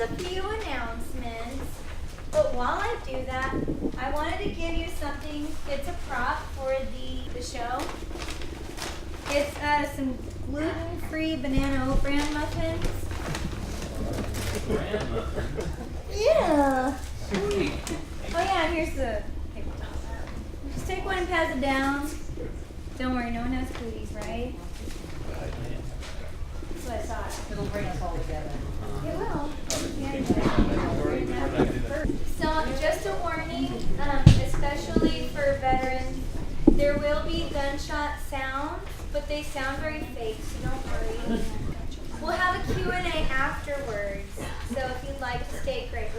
a few announcements, but while I do that, I wanted to give you something. It's a prop for the show. It's some gluten-free banana oat bran muffins. Bran muffins? Yeah. Oh yeah, and here's the paper towel. Just take one and pass it down. Don't worry, no one has cooties, right? That's what I thought. It'll bring us all together. It will. So, just a warning, especially for veterans, there will be gunshot sounds, but they sound very fake, so don't worry. We'll have a Q&A afterwards, so if you'd like to stay great.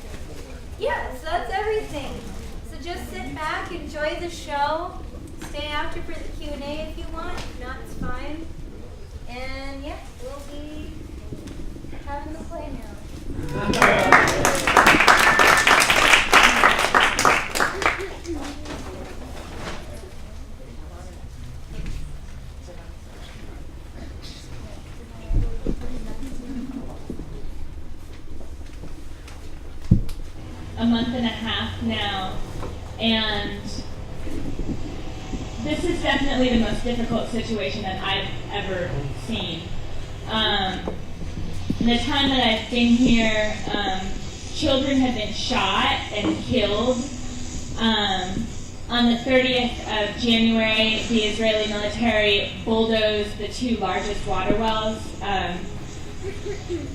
Yeah, so that's everything. So just sit back, enjoy the show, stay after for the Q&A if you want, if not, it's fine. And yeah, we'll be having the play now. A month and a half now, and this is definitely the most difficult situation that I've ever seen. In the time that I've been here, children have been shot and killed. On the 30th of January, the Israeli military bulldozed the two largest water wells,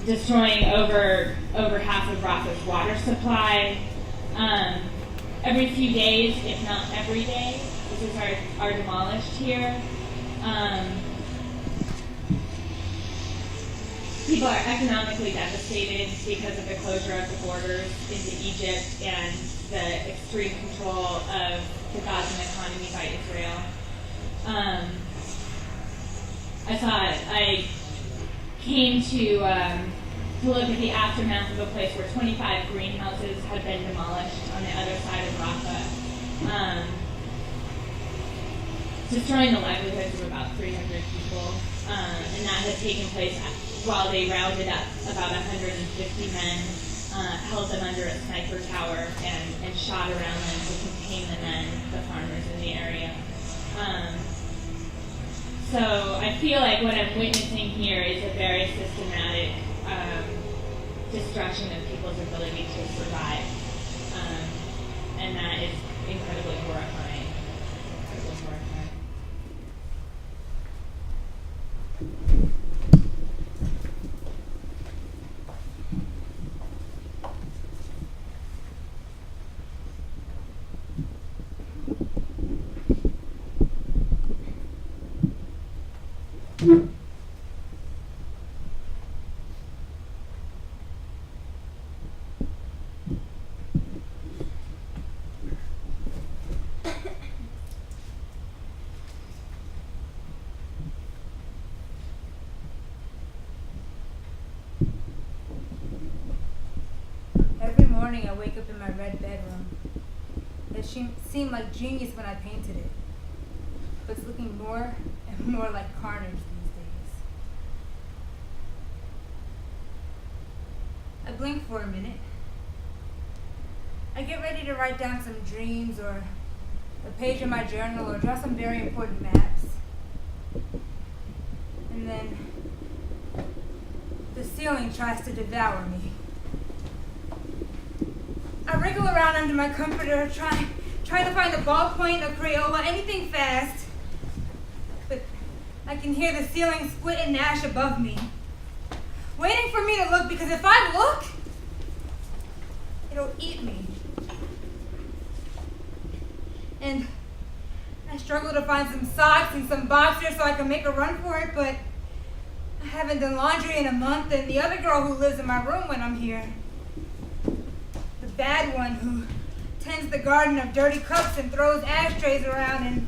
destroying over half of Rafah's water supply. Every few days, if not every day, businesses are demolished here. People are economically devastated because of the closure of the borders into Egypt and the extreme control of the Gazan economy by Israel. I came to look at the aftermath of a place where 25 greenhouses had been demolished on the other side of Rafah, destroying the livelihoods of about 300 people, and that had taken place while they rounded up about 150 men, held them under a sniper tower, and shot around them to contain the men, the farmers in the area. So I feel like what I'm witnessing here is a very systematic destruction of people's ability to survive, and that is incredibly horrifying. Incredibly horrifying. Every morning I wake up in my red bedroom. It seemed like genius when I painted it, but it's looking more and more like carnage these days. I blink for a minute. I get ready to write down some dreams or a page in my journal or draw some very important maps. And then the ceiling tries to devour me. I wriggle around under my comforter, trying to find a ballpoint, a Crayola, anything fast. But I can hear the ceiling split and gnash above me, waiting for me to look, because if I look, it'll eat me. And I struggle to find some socks and some boxers so I can make a run for it, but I haven't done laundry in a month, and the other girl who lives in my room when I'm here, the bad one who tends the garden of dirty cups and throws ashtrays around and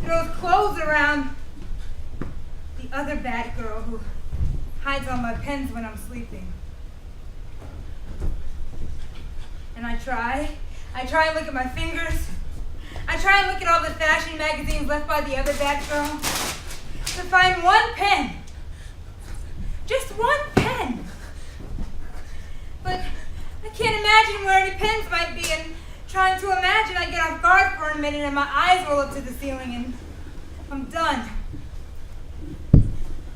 throws clothes around, the other bad girl who hides all my pens when I'm sleeping. And I try and look at my fingers. I try and look at all the fashion magazines left by the other bad girl to find one pen. Just one pen. But imagine where any pins might be, and trying to imagine, I get off guard for a minute and my eyes roll up to the ceiling, and I'm done.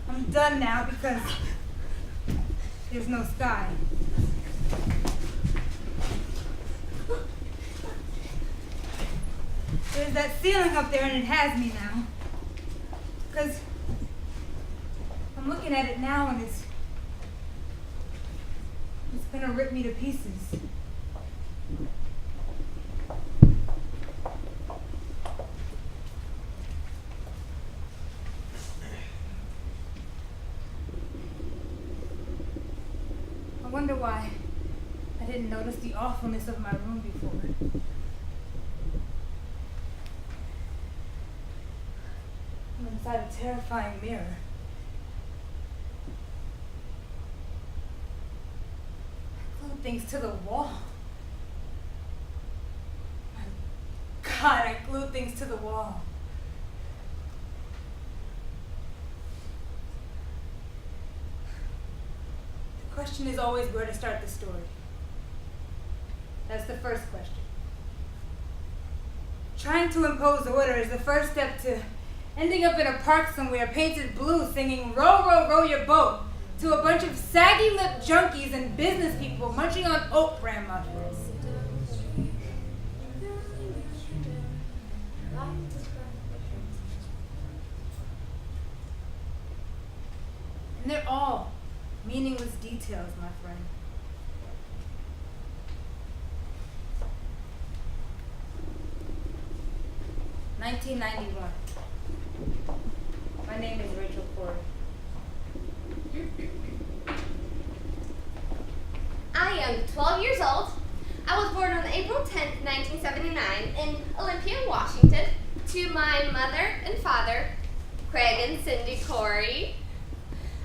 I'm done now because there's no sky. There's that ceiling up there, and it has me now. Because I'm looking at it now, and it's gonna rip me to pieces. I wonder why I didn't notice the awfulness of my room before. I'm inside a terrifying mirror. I glued things to the wall. My God, I glued things to the wall. The question is always where to start the story. That's the first question. Trying to impose order is the first step to ending up in a park somewhere painted blue singing "Row, row, row your boat" to a bunch of saggy-lipped junkies and business people munching on oat bran muffins. And they're all meaningless details, my friend. "1991. My name is Rachel Corrie. I am 12 years old. I was born on April 10th, 1979 in Olympia, Washington, to my mother and father, Craig and Cindy Corrie,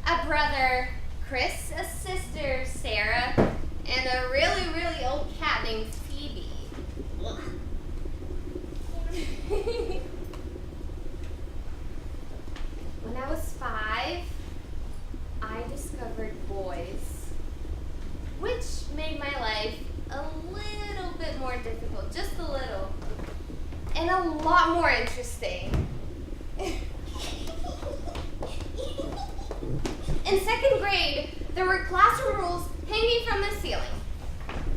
a brother, Chris, a sister, Sarah, and a really, really old cat named Phoebe. When I was 5, I discovered boys, which made my life a little bit more difficult, just a little, and a lot more interesting. In 2nd grade, there were classroom rules hanging from the ceiling.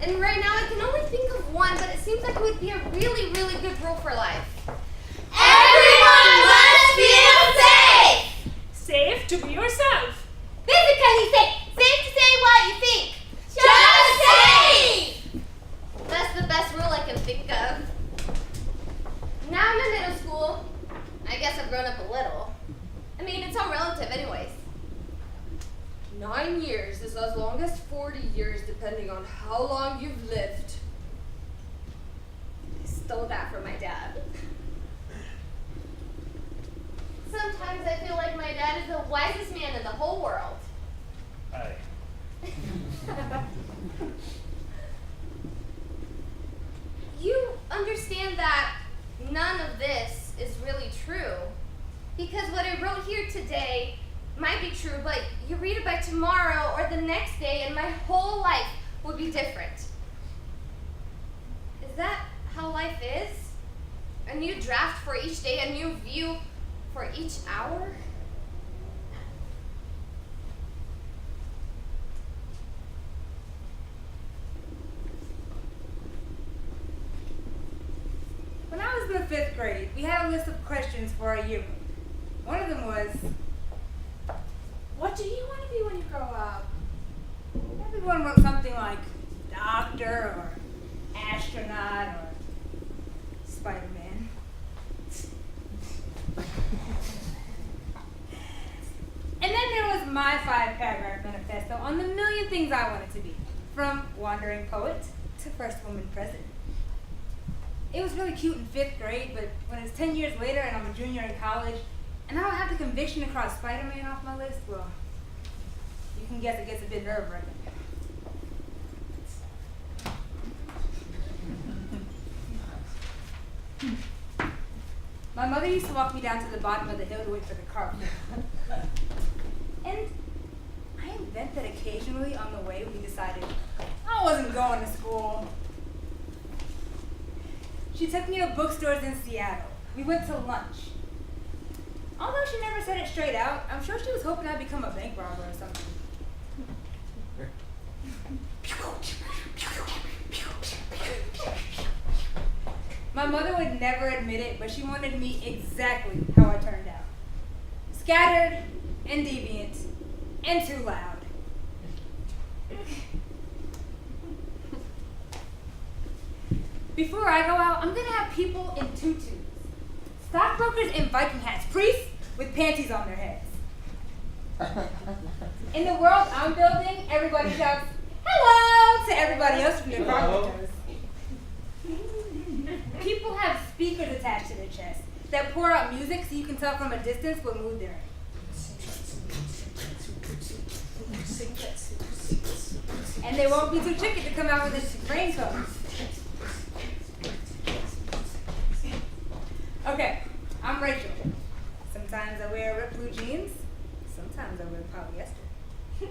And right now I can only think of one, but it seems like it would be a really, really good rule for life. Everyone must feel safe! Safe to be yourself. Physically safe! Safe to say what you think! Just safe! That's the best rule I can think of. Now I'm in middle school. I guess I've grown up a little. I mean, it's all relative anyways. 9 years is as long as 40 years, depending on how long you've lived. I stole that from my dad. Sometimes I feel like my dad is the wisest man in the whole world. Hi. You understand that none of this is really true. Because what I wrote here today might be true, but you read it by tomorrow or the next day and my whole life will be different. Is that how life is? A new draft for each day, a new view for each hour? When I was in the 5th grade, we had a list of questions for our yearbook. One of them was, "What do you want to be when you grow up?" Everyone wrote something like doctor or astronaut or Spider-Man. And then there was my 5-paragraph manifesto on the million things I wanted to be, from wandering poet to first woman president. It was really cute in 5th grade, but when it's 10 years later and I'm a junior in college, and I don't have the conviction to cross Spider-Man off my list, well, you can guess it gets a bit nerve-wracking. My mother used to walk me down to the bottom of the hill to wait for the car. And I invent that occasionally on the way we decided I wasn't going to school. took me to bookstores in Seattle. We went to lunch. Although she never said it straight out, I'm sure she was hoping I'd become a bank robber or something. My mother would never admit it, but she wanted me exactly how I turned out. Scattered and deviant and too loud. Before I go out, I'm gonna have people in tutus. Stockbrokers in Viking hats. Priests with panties on their heads. In the world I'm building, everybody shouts, "Hello!" to everybody else from their car windows. People have speakers attached to their chests that pour out music so you can tell from a distance what mood they're in. And they won't be too tricky to come out with this raincoat. Okay, I'm Rachel. Sometimes I wear ripped blue jeans. Sometimes I wear polyester.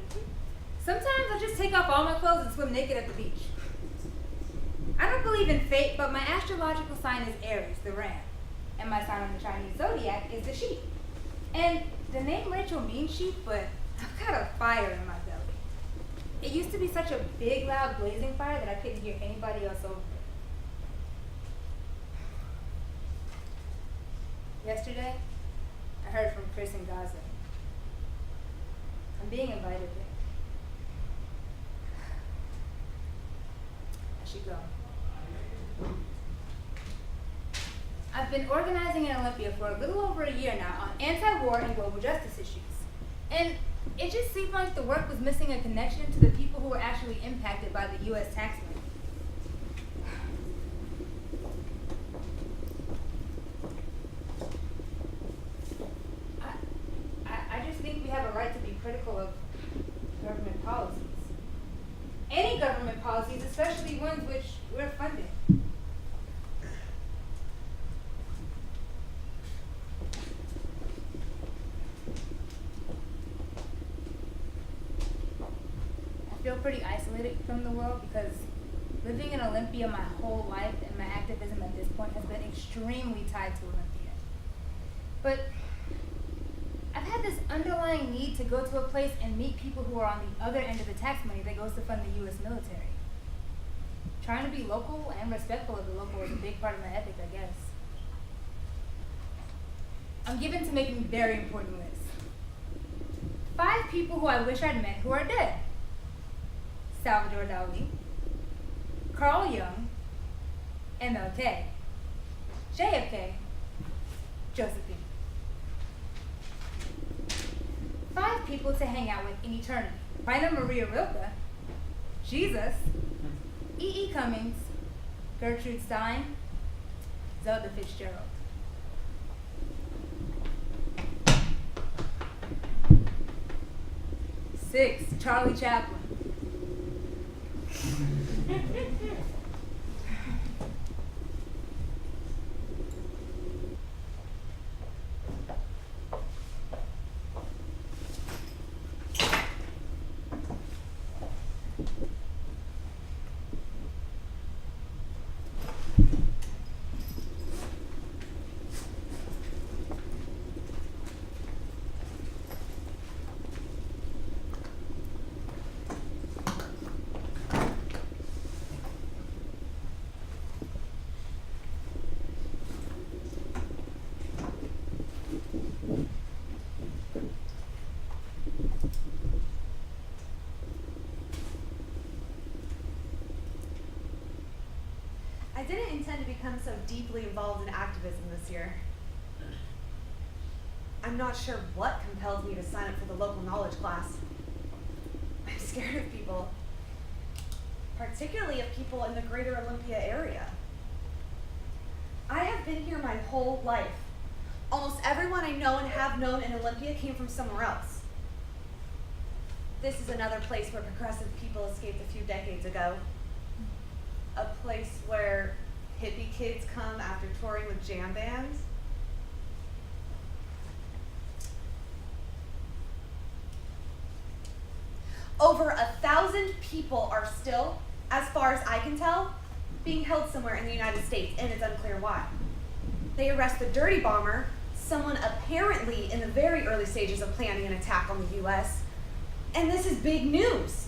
Sometimes I just take off all my clothes and swim naked at the beach. I don't believe in fate, but my astrological sign is Aries, the ram. And my sign on the Chinese zodiac is the sheep. And the name Rachel means sheep, but I've got a fire in my belly. It used to be such a big, loud, blazing fire that I couldn't hear anybody else over it. Yesterday, I heard from Chris and Gaza. I'm being invited there. I should go. I've been organizing in Olympia for a little over a year now on anti-war and global justice issues. And it just seemed like the work was missing a connection to the people who were actually impacted by the U.S. tax money. I just think we have a right to be critical of government policies. Any government policies, especially ones which we're funding. I feel pretty isolated from the world because living in Olympia my whole life and my activism at this point has been extremely tied to Olympia. But I've had this underlying need to go to a place and meet people who are on the other end of the tax money that goes to fund the U.S. military. Trying to be local and respectful of the local is a big part of my ethic, I guess. I'm given to making very important lists. 5 people who I wish I'd met who are dead. Salvador Dali, Carl Jung, MLK, JFK, Josephine. 5 people to hang out with in eternity. Rainer Maria Rilke, Jesus, E.E. Cummings, Gertrude Stein, Zelda Fitzgerald. 6, Charlie Chaplin. I didn't intend to become so deeply involved in activism this year. I'm not sure what compelled me to sign up for the local knowledge class. I'm scared of people, particularly of people in the greater Olympia area. I have been here my whole life. Almost everyone I know and have known in Olympia came from somewhere else. This is another place where progressive people escaped a few decades ago. A place where hippie kids come after touring with jam bands. Over 1,000 people are still, as far as I can tell, being held somewhere in the United States, and it's unclear why. They arrest the dirty bomber, someone apparently in the very early stages of planning an attack on the U.S., and this is big news.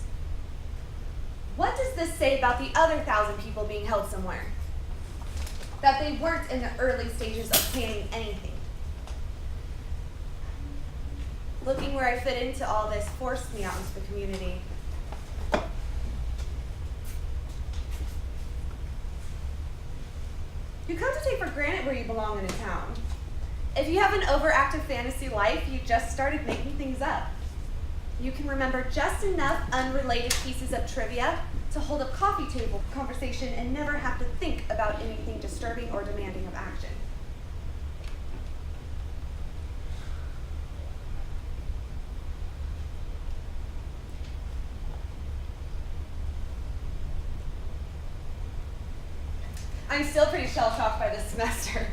What does this say about the other 1,000 people being held somewhere? That they weren't in the early stages of planning anything. Looking where I fit into all this forced me out into the community. You come to take for granted where you belong in a town. If you have an overactive fantasy life, you just started making things up. You can remember just enough unrelated pieces of trivia to hold a coffee table conversation and never have to think about anything disturbing or demanding of action. I'm still pretty shell-shocked by this semester.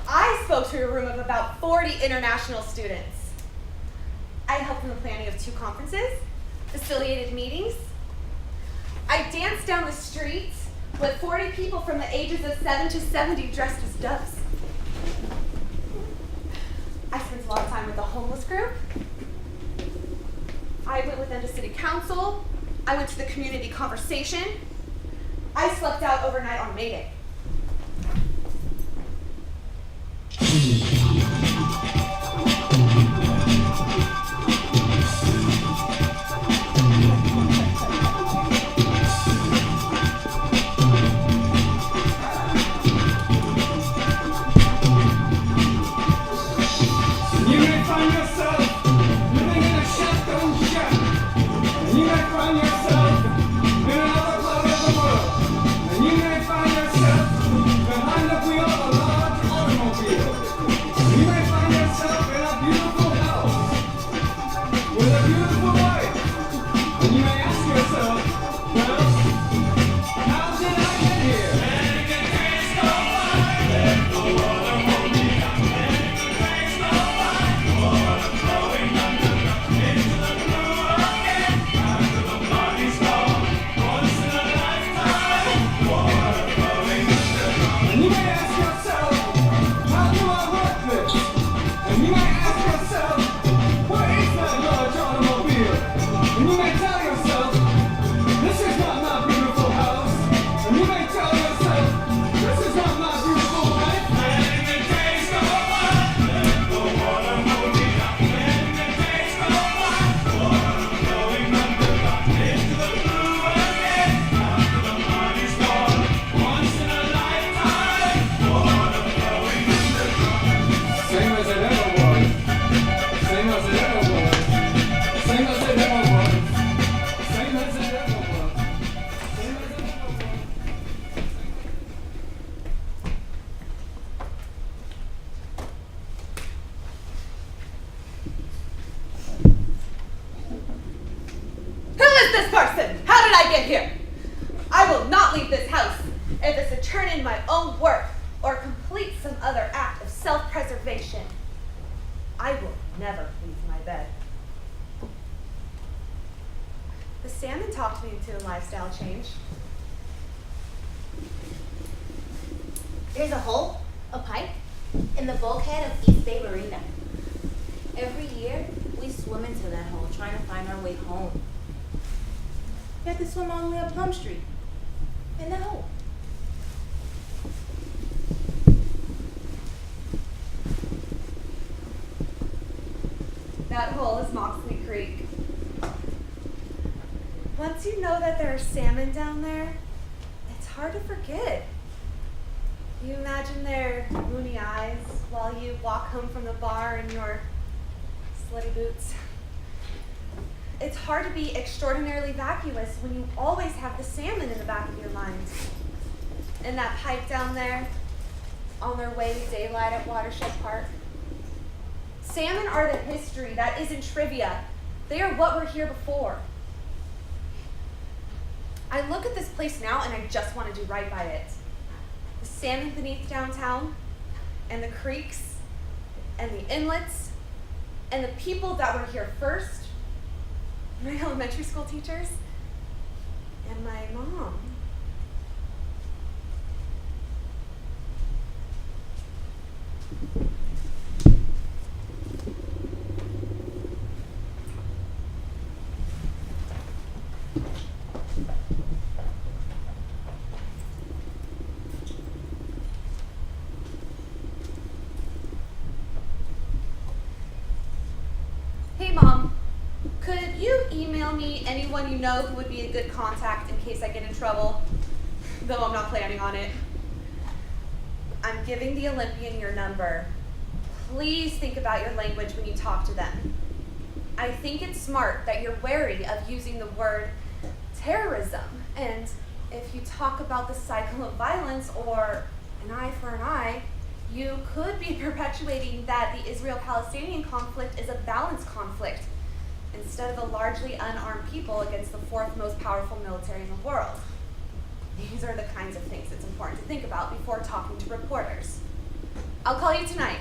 I spoke to a room of about 40 international students. I helped in the planning of 2 conferences, affiliated meetings. I danced down the streets with 40 people from the ages of 7 to 70 dressed as doves. I spent a lot of time with the homeless group. I went with them to city council. I went to the community conversation. I slept out overnight on May Day. I will never leave my bed. The salmon talked me into a lifestyle change. There's a hole, a pipe, in the bulkhead of East Bay Marina. Every year, we swim into that hole trying to find our way home. We have to swim all the way up Plum Street, in the hole. That hole is Moxley Creek. Once you know that there are salmon down there, it's hard to forget. You imagine their moony eyes while you walk home from the bar in your slutty boots. It's hard to be extraordinarily vacuous when you always have the salmon in the back of your mind. And that pipe down there, on their way to daylight at Watershed Park. Salmon are the history that isn't trivia. They are what were here before. I look at this place now and I just want to do right by it. The salmon beneath downtown, and the creeks, and the inlets, and the people that were here first, my elementary school teachers, and my mom. email me anyone you know who would be a good contact in case I get in trouble, though I'm not planning on it. I'm giving the Olympian your number. Please think about your language when you talk to them. I think it's smart that you're wary of using the word terrorism, and if you talk about the cycle of violence or an eye for an eye, you could be perpetuating that the Israel-Palestinian conflict is a balanced conflict instead of a largely unarmed people against the fourth most powerful military in the world. These are the kinds of things it's important to think about before talking to reporters. I'll call you tonight.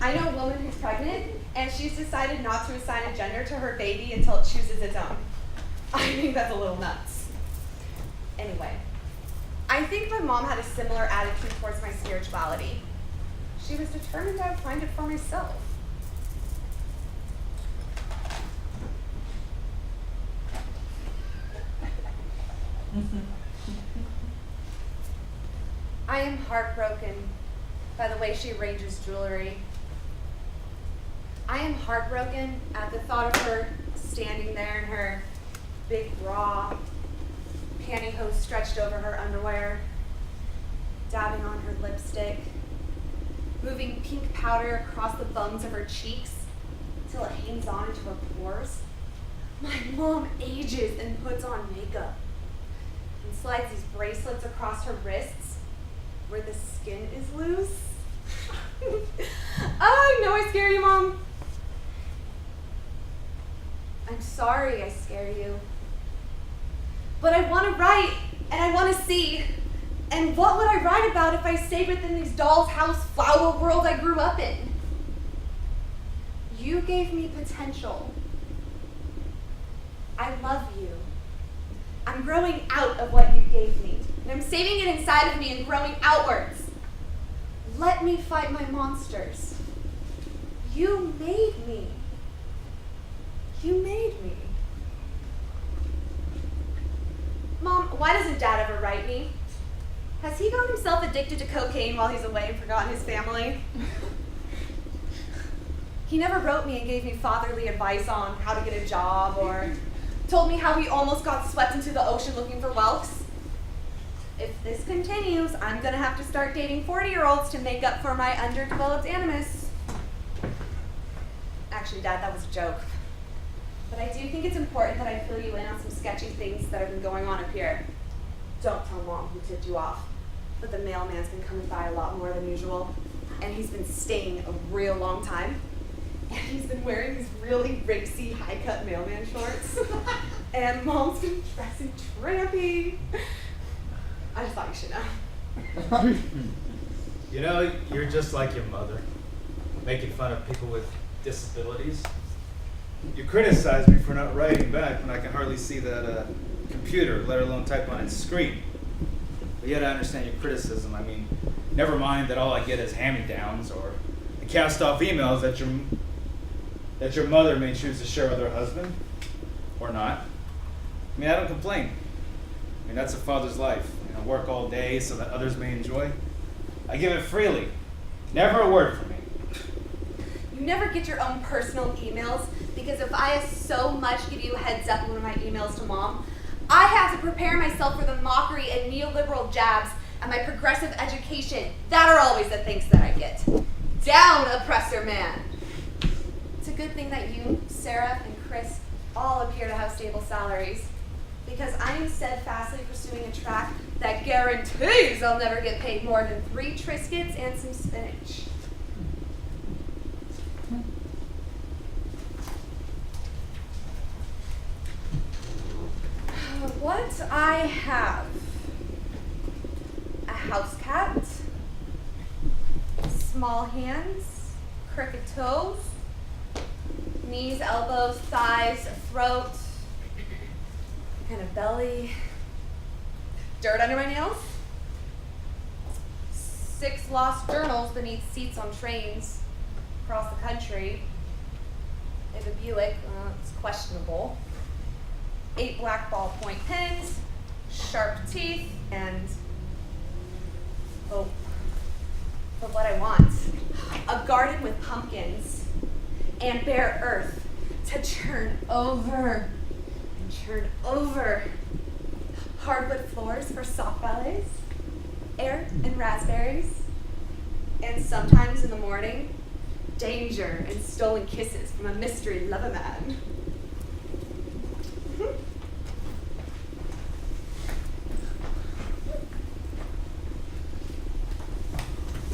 I know a woman who's pregnant, and she's decided not to assign a gender to her baby until it chooses its own. I think that's a little nuts. Anyway, I think my mom had a similar attitude towards my spirituality. She was determined I would find it for myself. I am heartbroken by the way she arranges jewelry. I am heartbroken at the thought of her standing there in her big bra, pantyhose stretched over her underwear, dabbing on her lipstick, moving pink powder across the bums of her cheeks till it hangs on into her pores. My mom ages and puts on makeup and slides these bracelets across her wrists where the skin is loose. Oh, I know I scare you, Mom. I'm sorry I scare you. But I want to write, and I want to see. And what would I write about if I stayed within these doll's house flower world I grew up in? You gave me potential. I love you. I'm growing out of what you gave me, and I'm saving it inside of me and growing outwards. Let me fight my monsters. You made me. You made me. Mom, why doesn't Dad ever write me? Has he gotten himself addicted to cocaine while he's away and forgotten his family? He never wrote me and gave me fatherly advice on how to get a job or told me how he almost got swept into the ocean looking for whelks. If this continues, I'm gonna have to start dating 40-year-olds to make up for my underdeveloped animus. Actually, Dad, that was a joke. But I do think it's important that I fill you in on some sketchy things that have been going on up here. Don't tell Mom who tipped you off, but the mailman's been coming by a lot more than usual, and he's been staying a real long time. And he's been wearing these really racy high-cut mailman shorts. And Mom's been dressing trampy. I just thought you should know. You know, you're just like your mother, making fun of people with disabilities. You criticize me for not writing back when I can hardly see that computer, let alone type on its screen. But yet I understand your criticism. I mean, never mind that all I get is hand-me-downs or the cast-off emails that your mother may choose to share with her husband, or not. I mean, I don't complain. I mean, that's a father's life. You know, work all day so that others may enjoy. I give it freely. Never a word from me. You never get your own personal emails because if I so much give you a heads up in one of my emails to Mom, I have to prepare myself for the mockery and neoliberal jabs and my progressive education. That are always the things that I get. Down, oppressor man. It's a good thing that you, Sarah, and Chris all appear to have stable salaries because I am steadfastly pursuing a track that guarantees I'll never get paid more than 3 Triscuits and some spinach. What I have: a house cat, small hands, crooked toes, knees, elbows, thighs, a throat, and a belly, dirt under my nails, 6 lost journals beneath seats on trains across the country. I have a Buick, it's questionable. 8 black ballpoint pens, sharp teeth, and oh, but what I want, a garden with pumpkins and bare earth to churn over and churn over, hardwood floors for soft ballets, air and raspberries, and sometimes in the morning, danger and stolen kisses from a mystery lover man.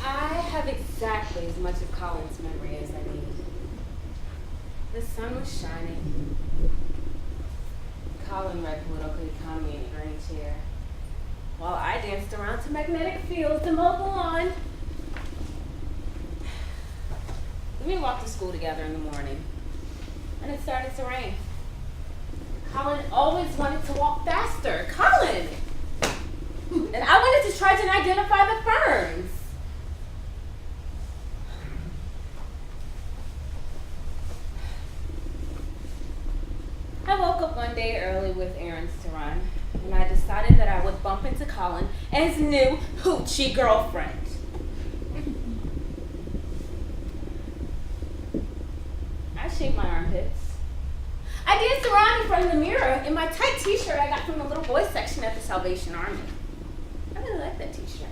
I have exactly as much of Colin's memory as I need. The sun was shining. Colin read political economy in a green chair, while I danced around to magnetic fields to mow the lawn. We walked to school together in the morning, and it started to rain. Colin always wanted to walk faster. Colin! And I wanted to try to identify the ferns. I woke up one day early with errands to run, and I decided that I would bump into Colin and his new hoochie girlfriend. I shaved my armpits. I danced around in front of the mirror in my tight t-shirt I got from the little boys section at the Salvation Army. I really like that t-shirt.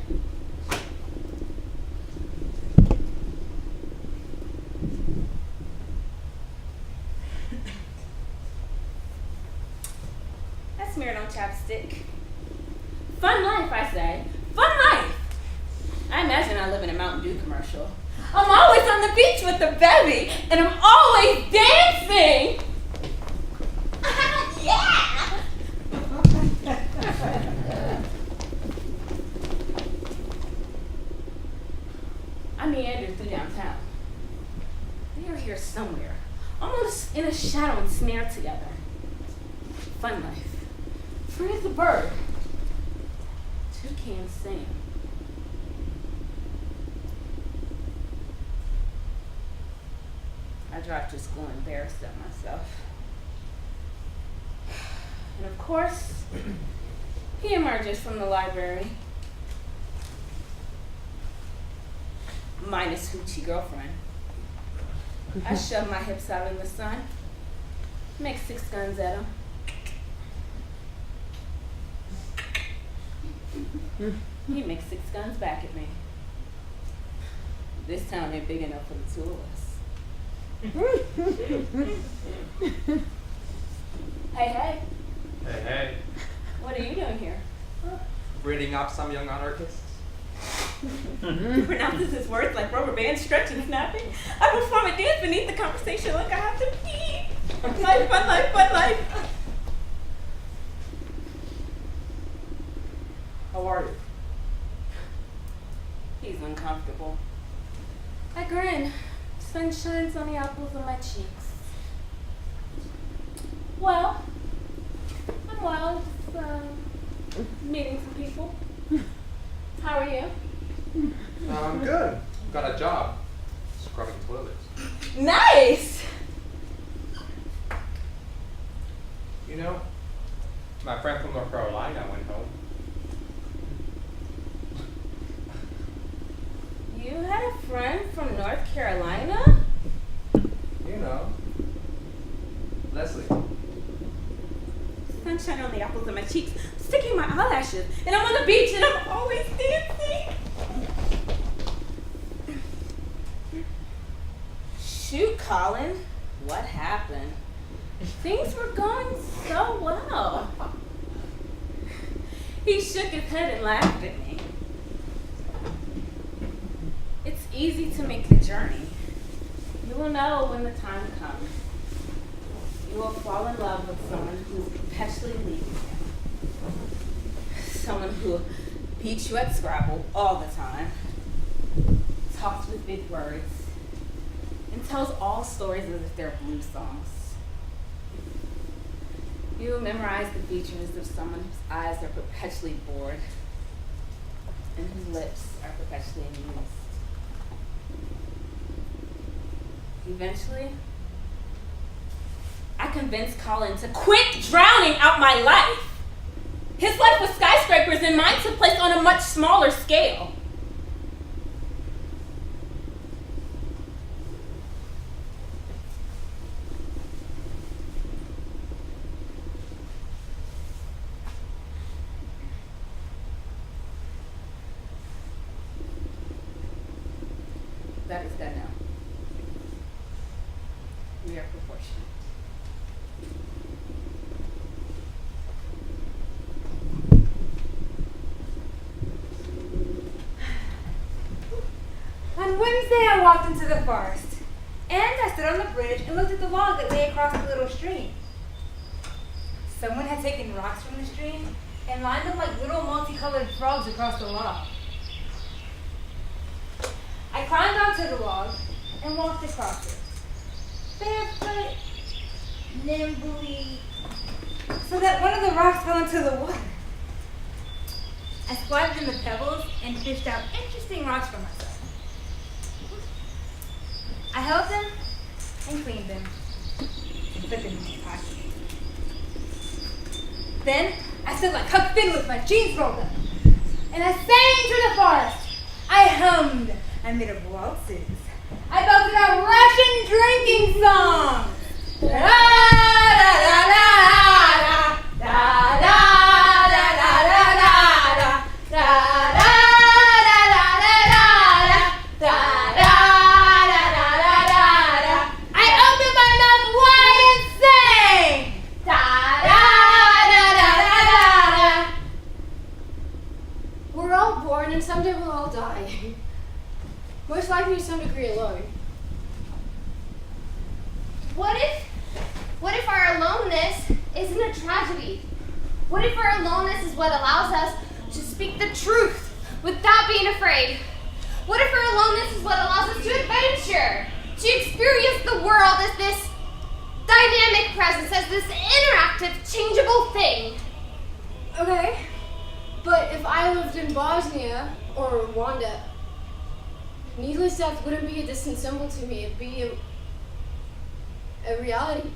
I smeared on chapstick. Fun life, I say. Fun life! I imagine I live in a Mountain Dew commercial. I'm always on the beach with the bevy, and I'm always dancing! Yeah! I meandered through downtown. We were here somewhere, almost in a shadow and snared together. Fun life. Free as a bird. Toucans sing. I drive to school embarrassed at myself. And of course, he emerges from the library. Minus hoochie girlfriend. I shove my hips out in the sun. Make 6 guns at him. He makes 6 guns back at me. This town ain't big enough for the 2 of us. Hey, hey. Hey, hey. What are you doing here? Reading up some young anarchists? He pronounces his words like rubber bands stretching, snapping. I perform a dance beneath the conversation like I have to pee. Fun life, fun life, fun life. How are you? He's uncomfortable. I grin. Sun shines on the apples of my cheeks. Well, I'm well. Just meeting some people. How are you? I'm good. Got a job. Scrubbing toilets. Nice! You know, my friend from North Carolina went home. You had a friend from North Carolina? You know, Leslie. Sunshine on the apples of my cheeks, sticking my eyelashes, and I'm on the beach and I'm always dancing. Shoot, Colin, what happened? Things were going so well. He shook his head and laughed at me. It's easy to make the journey. You will know when the time comes. You will fall in love with someone who's perpetually leaving you. Someone who beats you at Scrabble all the time, talks with big words, and tells all stories as if they're blues songs. You will memorize the features of someone whose eyes are perpetually bored and whose lips are perpetually amused. Eventually, I convinced Colin to quit drowning out my life. His life life with skyscrapers in mind took place on a much smaller scale. That is done now. We are proportionate. On Wednesday, I walked into the forest, and I stood on the bridge and looked at the log that lay across the little stream. Someone had taken rocks from the stream and lined them like little multicolored frogs across the log. I climbed onto the log and walked across it, barefoot, nimbly, so that one of the rocks fell into the water. I splashed in the pebbles and fished out interesting rocks for myself. I held them and cleaned them and put them in my pocket. Then I stood like Huck Finn with my jeans rolled up, and I sang through the forest. I hummed amid of waltzes. I belted out Russian drinking songs. Da da da da da da da da da da da da da. And someday we'll all die. Most likely to some degree alone. What if our aloneness isn't a tragedy? What if our aloneness is what allows us to speak the truth without being afraid? What if our aloneness is what allows us to adventure, to experience the world as this dynamic presence, as this interactive, changeable thing? Okay. But if I lived in Bosnia or Rwanda, needless death wouldn't be a distant symbol to me. It'd be a reality.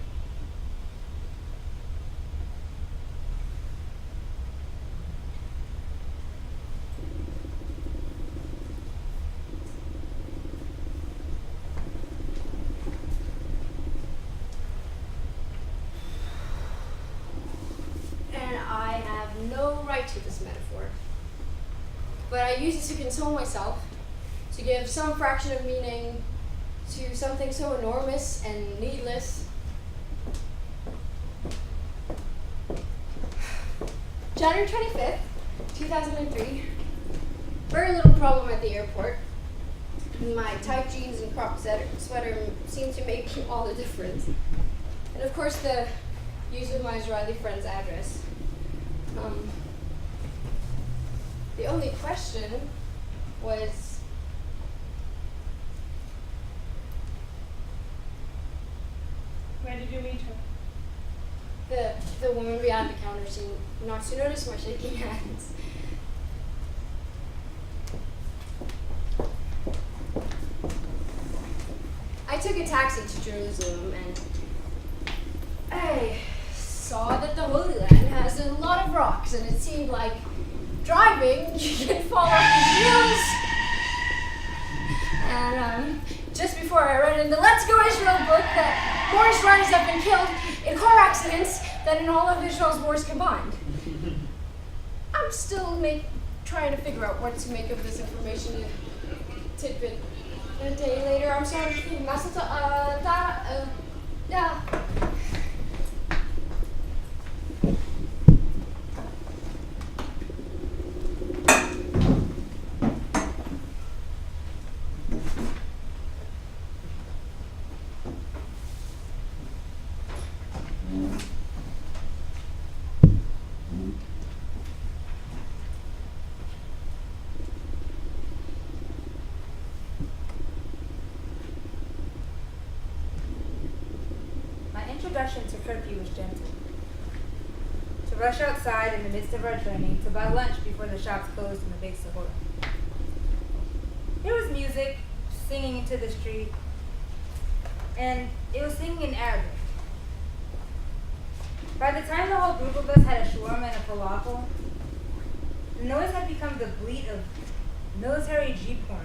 And I have no right to this metaphor. But I use it to console myself, to give some fraction of meaning to something so enormous and needless. January 25th, 2003. Very little problem at the airport. My tight jeans and crop sweater seemed to make all the difference. And of course the use of my Israeli friend's address. The only question was, Where did you meet her? the woman behind the counter seemed not to notice my shaking hands. I took a taxi to Jerusalem and I saw that the Holy Land has a lot of rocks, and it seemed like driving, you can fall off these wheels. And just before I read in the Let's Go Israel book that more Israelis have been killed in car accidents than in all of Israel's wars combined. I'm still trying to figure out what to make of this information tidbit. A day later, I'm starting to think, yeah. Introduction to curfew was gentle. To rush outside in the midst of our training to buy lunch before the shops closed in the big Sahara. There was music, singing into the street, and it was singing in Arabic. By the time the whole group of us had a shawarma and a falafel, The noise had become the bleat of military jeep horns,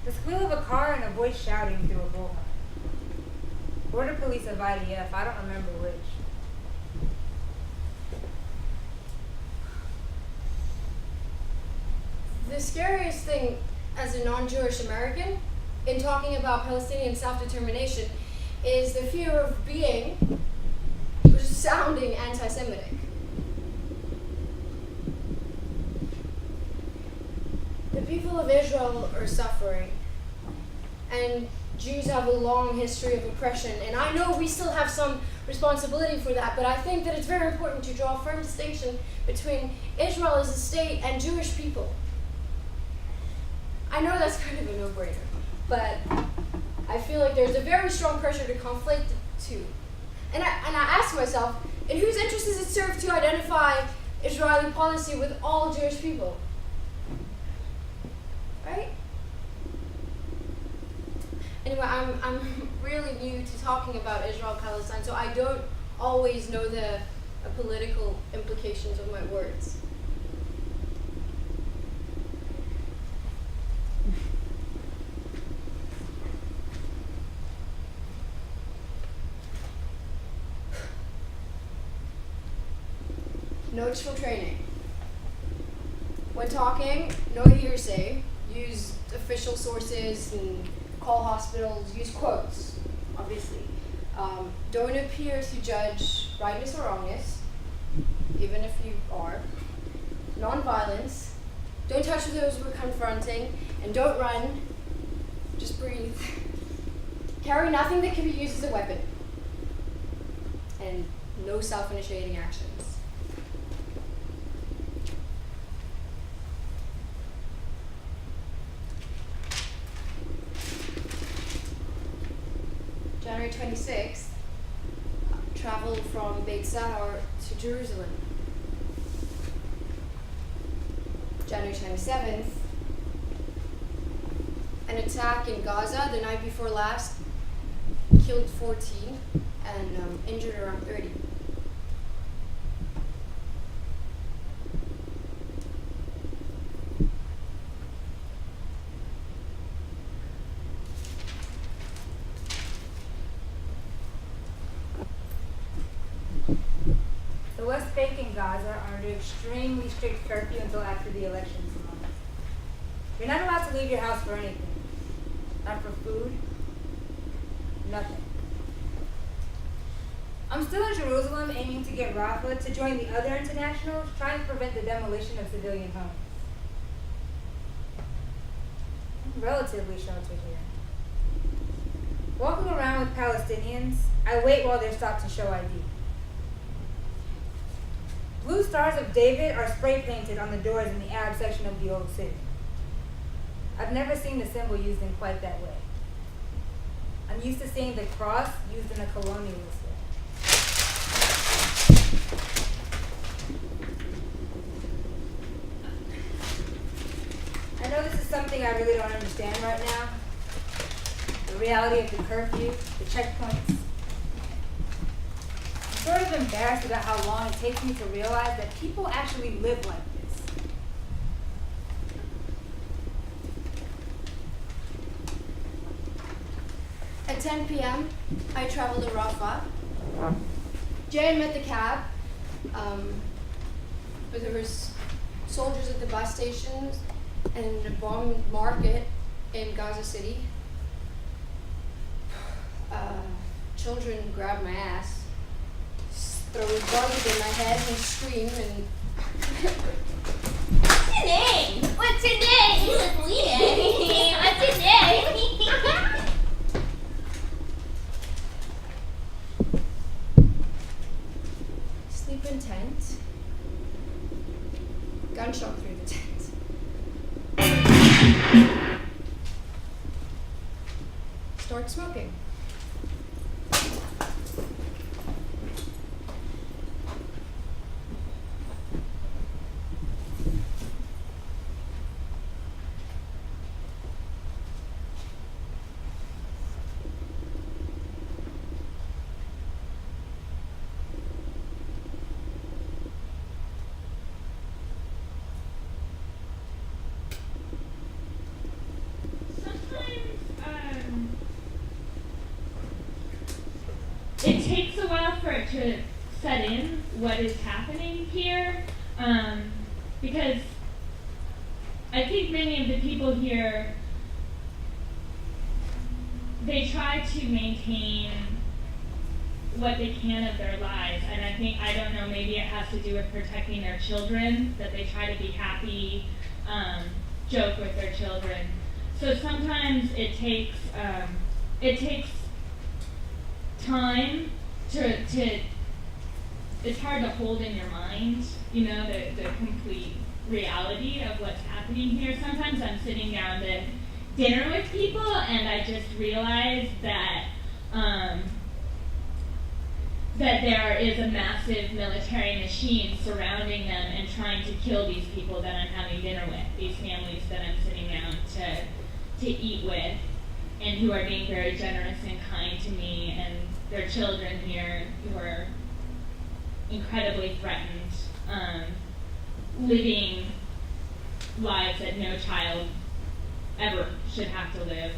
the squeal of a car, and a voice shouting through a bullhorn. Border police of IDF, I don't remember which. The scariest thing as a non-Jewish American in talking about Palestinian self-determination is the fear of being or sounding anti-Semitic. The people of Israel are suffering, and Jews have a long history of oppression, and I know we still have some responsibility for that, but I think that it's very important to draw a firm distinction between Israel as a state and Jewish people. I know that's kind of a no-brainer, but I feel like there's a very strong pressure to conflate the two. And I ask myself, in whose interest does it serve to identify Israeli policy with all Jewish people? Right? Anyway, I'm really new to talking about Israel-Palestine, so I don't always know the political implications of my words. Notes for training. When talking, no hearsay. Use official sources and call hospitals. Use quotes, obviously. Don't appear to judge rightness or wrongness, even if you are. Non-violence. Don't touch those we're confronting, and don't run. Just breathe. Carry nothing that can be used as a weapon. And no self-initiating actions. January 26th, travel from Beit Sahar to Jerusalem. January 27th, an attack in Gaza the night before last killed 14 and injured around 30. The West Bank and Gaza are under extremely strict curfew until after the elections month. You're not allowed to leave your house for anything. Not for food. Nothing. I'm still in Jerusalem aiming to get Rafa to join the other internationals trying to prevent the demolition of civilian homes. I'm relatively sheltered here. Walking around with Palestinians, I wait while they're stopped to show ID. Blue stars of David are spray painted on the doors in the Arab section of the old city. I've never seen the symbol used in quite that way. I'm used to seeing the cross used in a colonialist way. I know this is something I really don't understand right now. The reality of the curfew, the checkpoints. I'm sort of embarrassed about how long it takes me to realize that people actually live like this. At 10 p.m., I traveled to Rafah. Jay met the cab, but there was soldiers at the bus stations and a bombed market in Gaza City. Children grabbed my ass, throw bugs in my head and scream and What's your name? What's your name? You look weird. What's your name? sleep in tent. Gunshot through the tent. Start smoking. set in what is happening here, because I think many of the people here, they try to maintain what they can of their lives, and I don't know, maybe it has to do with protecting their children, that they try to be happy, joke with their children. So sometimes it takes time to it's hard to hold in your mind, the complete reality of what's happening here. Sometimes I'm sitting down to dinner with people and I just realize that that there is a massive military machine surrounding them and trying to kill these people that I'm having dinner with, these families that I'm sitting down to eat with, and who are being very generous and kind to me, and their children here who are incredibly threatened, living lives that no child ever should have to live,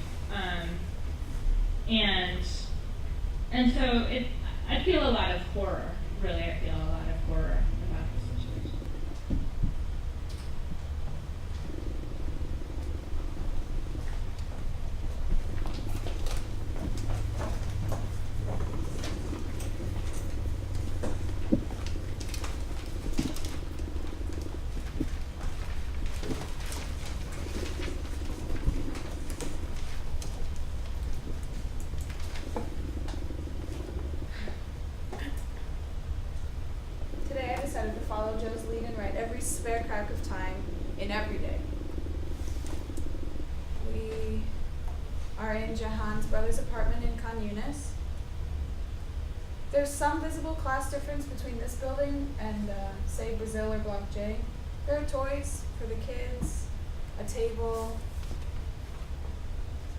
and so I feel a lot of horror. Really, I feel a lot of horror about the situation. Today I decided to follow Joe's lead and write every spare crack of time in every day. We are in Jahan's brother's apartment in Khan Yunis. There's some visible class difference between this building and, say, Brazil or Block J. There are toys for the kids, a table,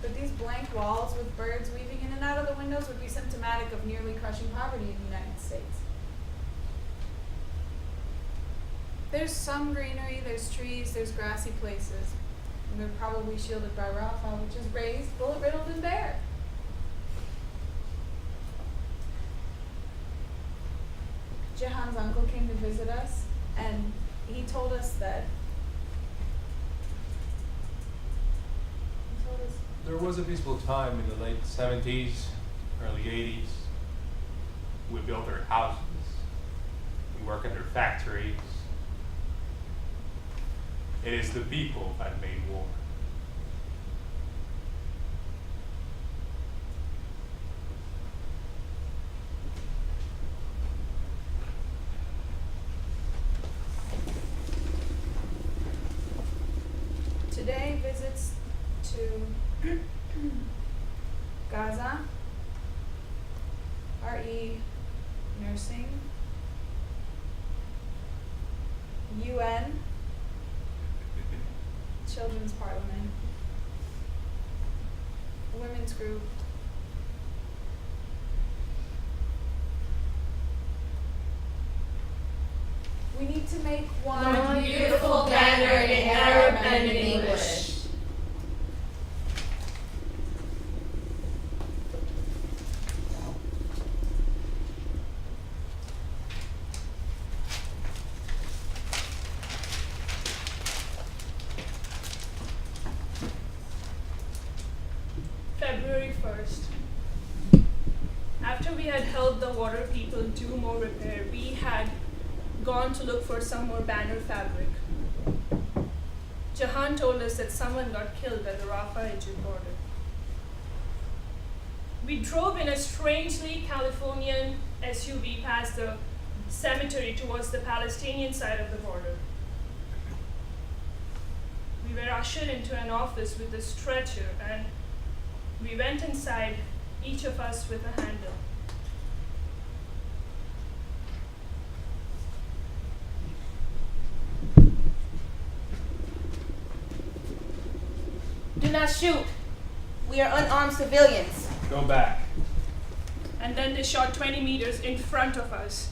but these blank walls with birds weaving in and out of the windows would be symptomatic of nearly crushing poverty in the United States. There's some greenery, there's trees, there's grassy places. And they're probably shielded by Rafah, which is raised, bullet-riddled, and bare. Jahan's uncle came to visit us, and he told us that... There was a peaceful time in the late 70s, early 80s. We built our houses. We worked in their factories. It is the people that made war. Today, visits to Gaza, RE Nursing, UN, Children's Parliament, Women's Group, we need to make one beautiful banner in Arab and in English. February 1st. After we had helped the water people do more repair, we had gone to look for some more banner fabric. Jahan told us that someone got killed at the Rafah-Egypt border. We drove in a strangely Californian SUV past the cemetery towards the Palestinian side of the border. We were ushered into an office with a stretcher, and we went inside, each of us with a handle. Do not shoot. We are unarmed civilians. Go back. And then they shot 20 meters in front of us.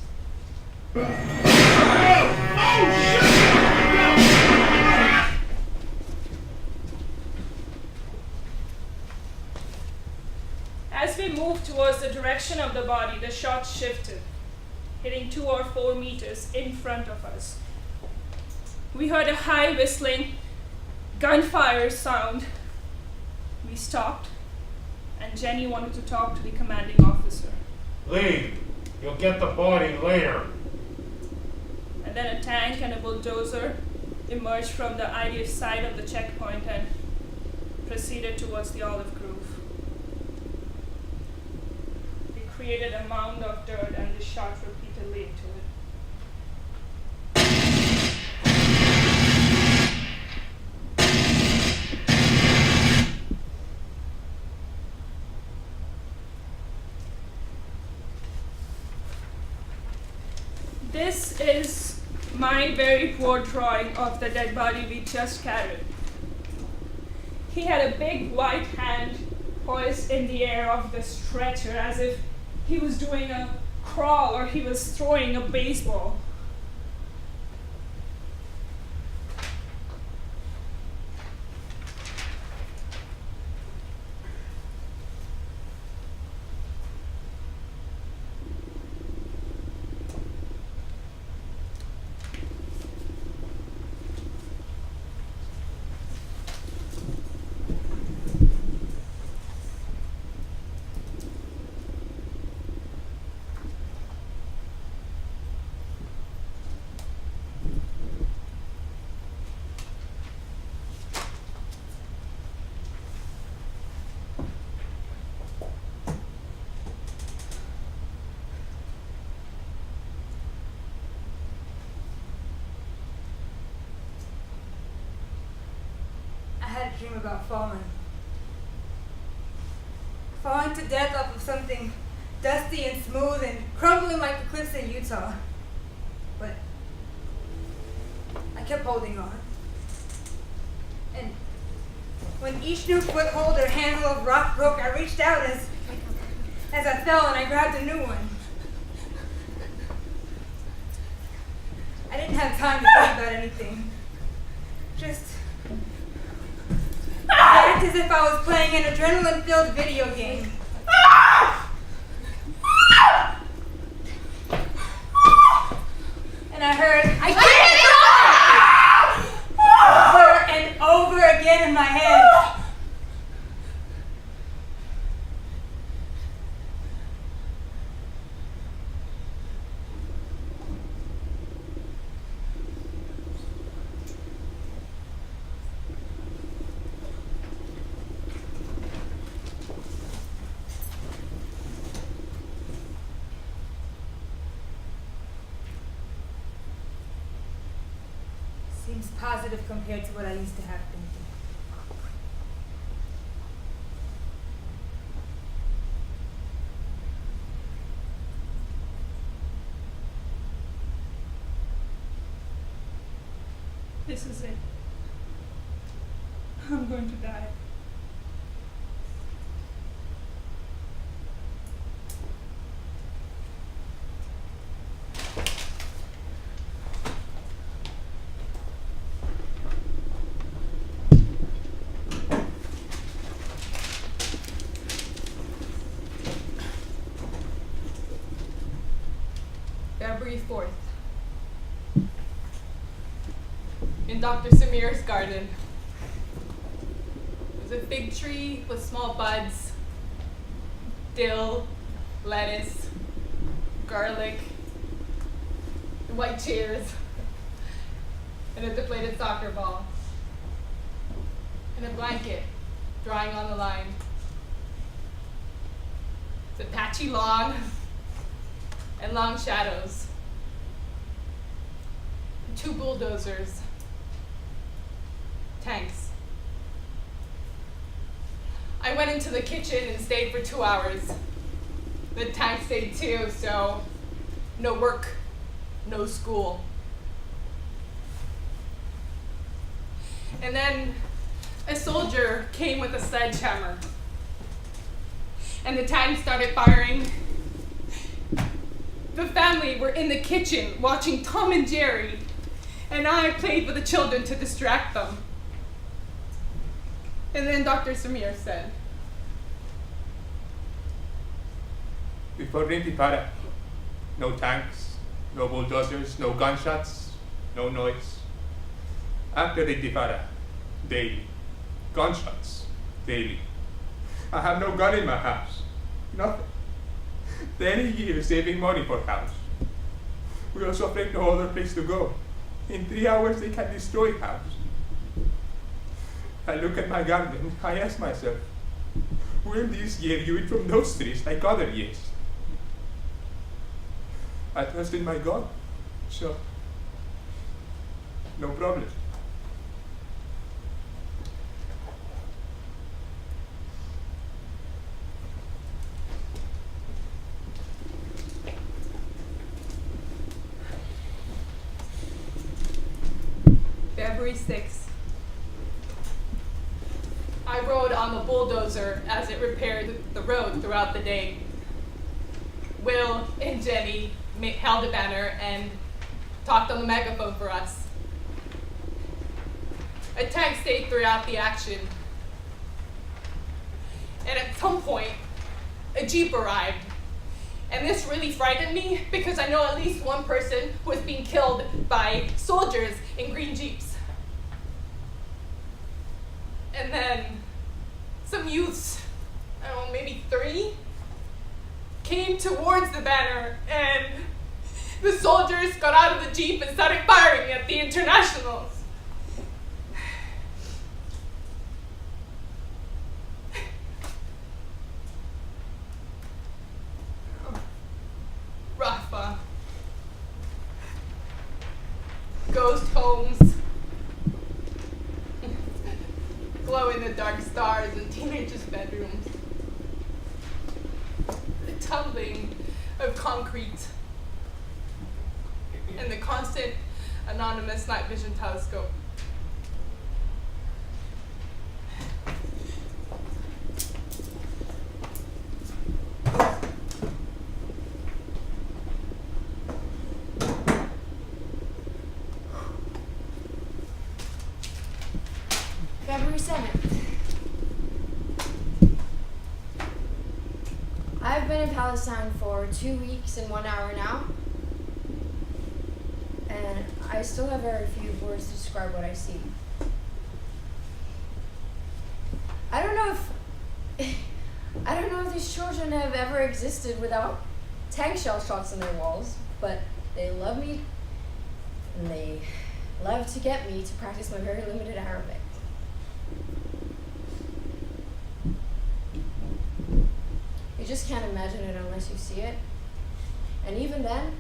As we moved towards the direction of the body, the shots shifted. hitting 2 or 4 meters in front of us. We heard a high whistling gunfire sound. We stopped, and Jenny wanted to talk to the commanding officer. Leave. You'll get the body later. And then a tank and a bulldozer emerged from the IDF side of the checkpoint and proceeded towards the olive grove. They created a mound of dirt and they shot repeatedly into it. This is my very poor drawing of the dead body we just carried. He had a big white hand poised in the air of the stretcher as if he was doing a crawl or he was throwing a baseball. I had a dream about falling. Falling to death off of something dusty and smooth and crumbling like the cliffs in Utah. But I kept holding on. And when each new foothold or handle of rock broke, I reached out as I fell and I grabbed a new one. I didn't have time to think about anything. Just act as if I was playing an adrenaline-filled video game. And I heard, I can't over and over again in my head. Seems positive compared to what I used to have been through. This is it. I'm going to die. February 4th. In Dr. Samir's garden. There's a fig tree with small buds, dill, lettuce, garlic, white chairs, and a deflated soccer ball, and a blanket drying on the line. It's a patchy lawn and long shadows. 2 bulldozers, tanks. I went into the kitchen and stayed for 2 hours. The tank stayed too, so no work, no school. And then a soldier came with a sledgehammer, and the tank started firing. The family were in the kitchen watching Tom and Jerry, and I played with the children to distract them. And then Dr. Samir said, Before the Intifada, no tanks, No bulldozers, no gunshots, no noise. After the Intifada, daily. Gunshots, daily. I have no gun in my house. Nothing. 10 years saving money for house. We also afraid no other place to go. In 3 hours they can destroy house. I look at my garden, I ask myself, will this year you eat from those trees like other years? I trust in my God, so no problem. February 6th. I rode on the bulldozer as it repaired the road throughout the day. Will and Jenny held a banner and talked on the megaphone for us. A tank stayed throughout the action. And at some point, a Jeep arrived. And this really frightened me because I know at least one person who was being killed by soldiers in green Jeeps. And then some youths, I don't know, maybe 3, came towards the banner, and the soldiers got out of the Jeep and started firing at the internationals. Rafa. Ghost homes. Glow-in-the-dark stars in teenagers' bedrooms. The tumbling of concrete. And the constant anonymous night vision telescope. February 7th. I've been in Palestine for 2 weeks and 1 hour now, and I still have very few words to describe what I see. I don't know if these children have ever existed without tank shell shots in their walls, but they love me, and they love to get me to practice my very limited Arabic. You just can't imagine it unless you see it. And even then,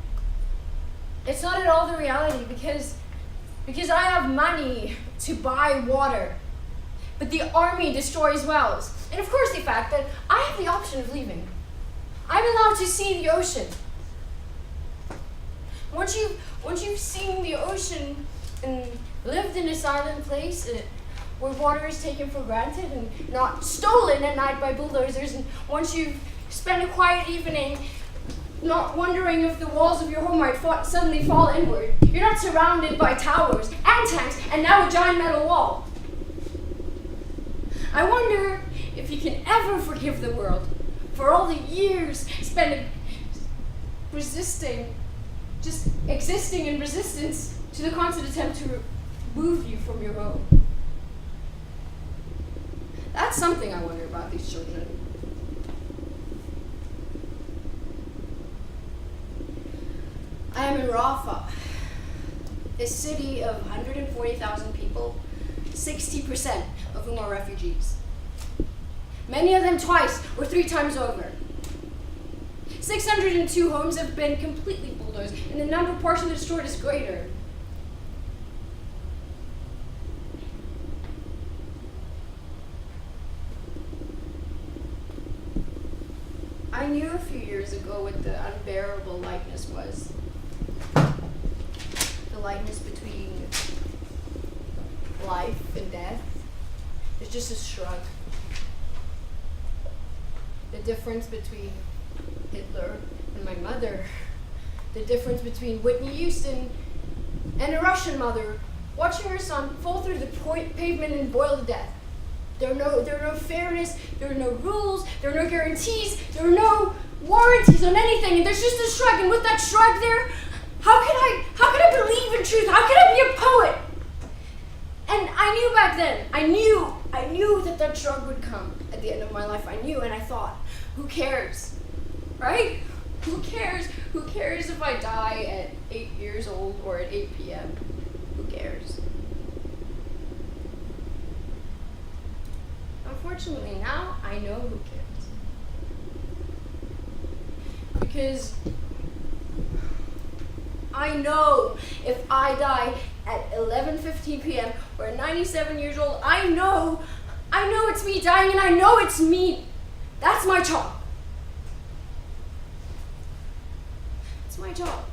it's not at all the reality because I have money to buy water. But the army destroys wells. And of course the fact that I have the option of leaving. I'm allowed to see the ocean. Once you've seen the ocean and lived in a silent place where water is taken for granted and not stolen at night by bulldozers, and once you've spent a quiet evening not wondering if the walls of your home might suddenly fall inward, you're not surrounded by towers and tanks and now a giant metal wall. I wonder if you can ever forgive the world for all the years spent resisting, just existing in resistance to the constant attempt to remove you from your home. That's something I wonder about these children. I am in Rafah, a city of 140,000 people, 60% of whom are refugees. Many of them twice or 3 times over. 602 homes have been completely bulldozed, and the number partially destroyed is greater. I knew a few years ago what the unbearable likeness was. The likeness between life and death is just a shrug. The difference between Hitler and my mother. The difference between Whitney Houston and a Russian mother watching her son fall through the pavement and boil to death. There are no fairness, there are no rules, there are no guarantees, there are no warranties on anything, and there's just a shrug, and with that shrug there, How could I believe in truth? How could I be a poet? And I knew back then, I knew that that drug would come at the end of my life. I knew, and I thought, who cares, right? Who cares? Who cares if I die at 8 years old or at 8 p.m.? Who cares? Unfortunately, now I know who cares. Because I know if I die at 11:15 p.m. or at 97 years old, I know it's me dying, and I know it's me. That's my job. It's my job.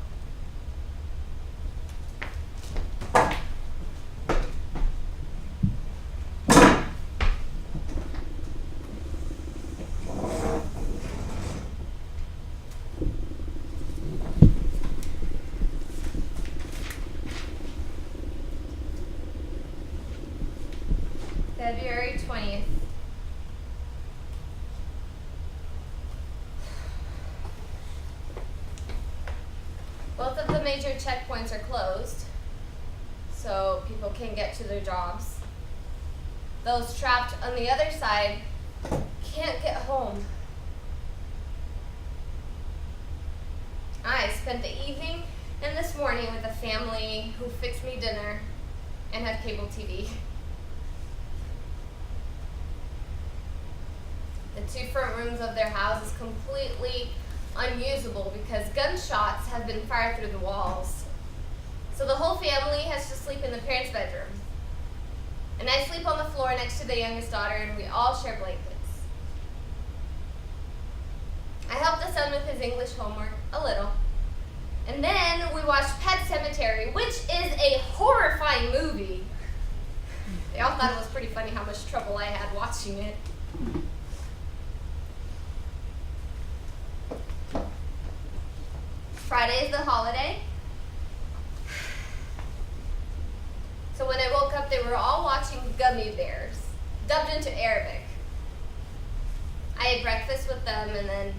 February 20th. Both of the major checkpoints are closed, so people can't get to their jobs. Those trapped on the other side can't get home. I spent the evening and this morning with a family who fixed me dinner and had cable TV. The two front rooms of their house is completely unusable because gunshots have been fired through the walls. So the whole family has to sleep in the parents' bedroom. And I sleep on the floor next to the youngest daughter, and we all share blankets. I helped the son with his English homework a little. And then we watched Pet Sematary, which is a horrifying movie. They all thought it was pretty funny how much trouble I had watching it. Friday is the holiday. So when I woke up, they were all watching Gummy Bears, dubbed into Arabic. I ate breakfast with them, and then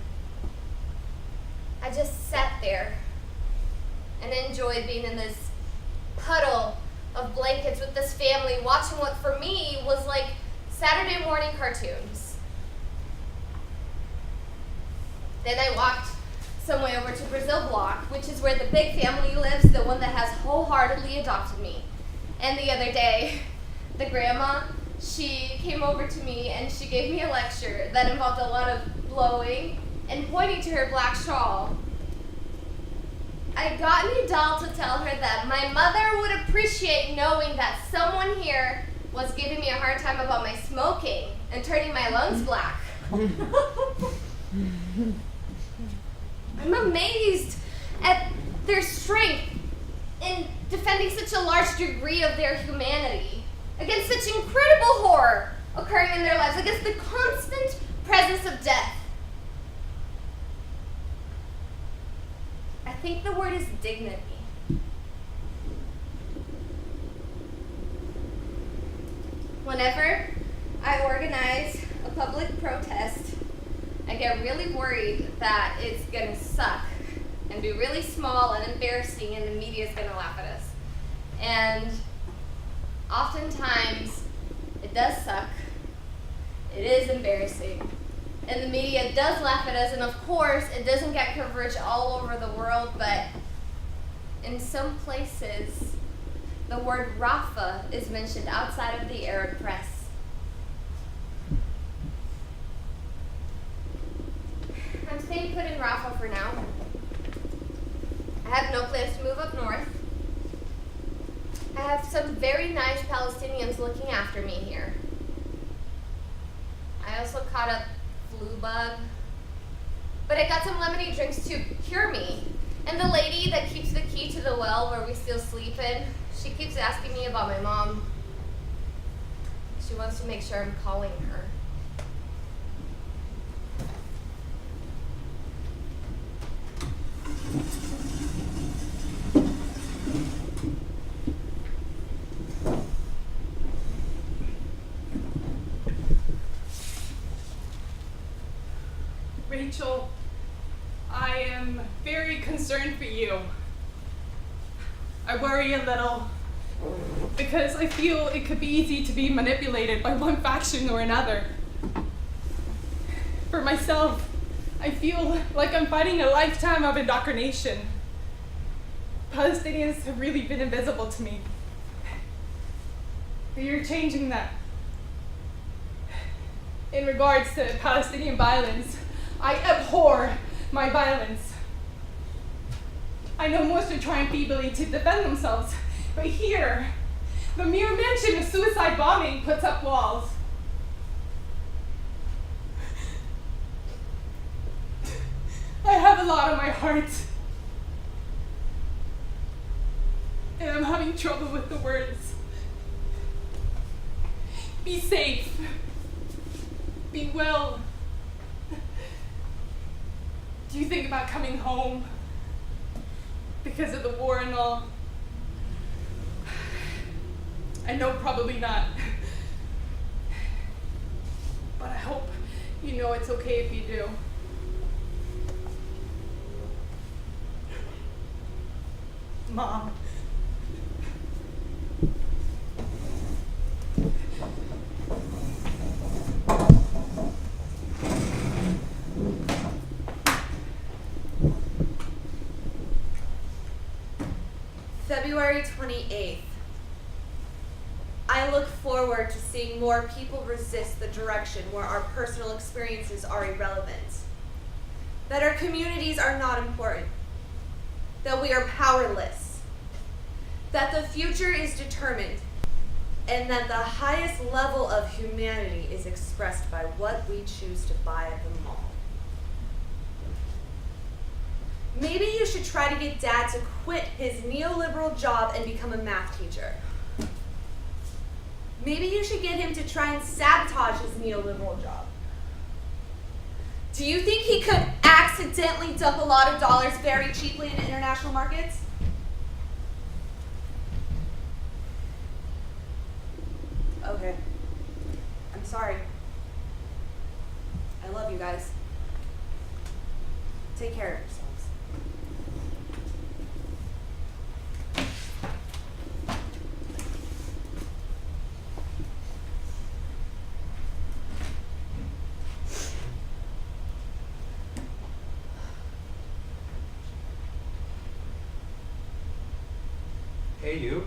I just sat there and enjoyed being in this puddle of blankets with this family, watching what for me was like Saturday morning cartoons. Then I walked some way over to Brazil Block, which is where the big family lives, the one that has wholeheartedly adopted me. And the other day, the grandma, she came over to me and she gave me a lecture that involved a lot of blowing and pointing to her black shawl. I got Nidal to tell her that my mother would appreciate knowing that someone here was giving me a hard time about my smoking and turning my lungs black. I'm amazed at their strength in defending such a large degree of their humanity against such incredible horror occurring in their lives, against the constant presence of death. I think the word is dignity. Whenever I organize a public protest, I get really worried that it's gonna suck and be really small and embarrassing, and the media's gonna laugh at us. And oftentimes it does suck, it is embarrassing, and the media does laugh at us, and of course it doesn't get coverage all over the world, but in some places the word Rafah is mentioned outside of the Arab press. I'm staying put in Rafah for now. I have no plans to move up north. I have some very nice Palestinians looking after me here. I also caught a flu bug, but I got some lemony drinks to cure me. And the lady that keeps the key to the well where we still sleep in, she keeps asking me about my mom. She wants to make sure I'm calling her. Rachel, I am very concerned for you. I worry a little because I feel it could be easy to be manipulated by one faction or another. For myself, I feel like I'm fighting a lifetime of indoctrination. Palestinians have really been invisible to me. But you're changing that. In regards to Palestinian violence, I abhor my violence. I know most are trying feebly to defend themselves, but here, the mere mention of suicide bombing puts up walls. I have a lot on my heart. And I'm having trouble with the words. Be safe. Be well. Do you think about coming home because of the war and all? I know probably not. But I hope you know it's okay if you do. Mom. February 28th. I look forward to seeing more people resist the direction where our personal experiences are irrelevant. That our communities are not important. That we are powerless. That the future is determined. And that the highest level of humanity is expressed by what we choose to buy at the mall. Maybe you should try to get Dad to quit his neoliberal job and become a math teacher. Maybe you should get him to try and sabotage his neoliberal job. Do you think he could accidentally dump a lot of dollars very cheaply in international markets? Okay. I'm sorry. I love you guys. Take care of yourselves. Hey you.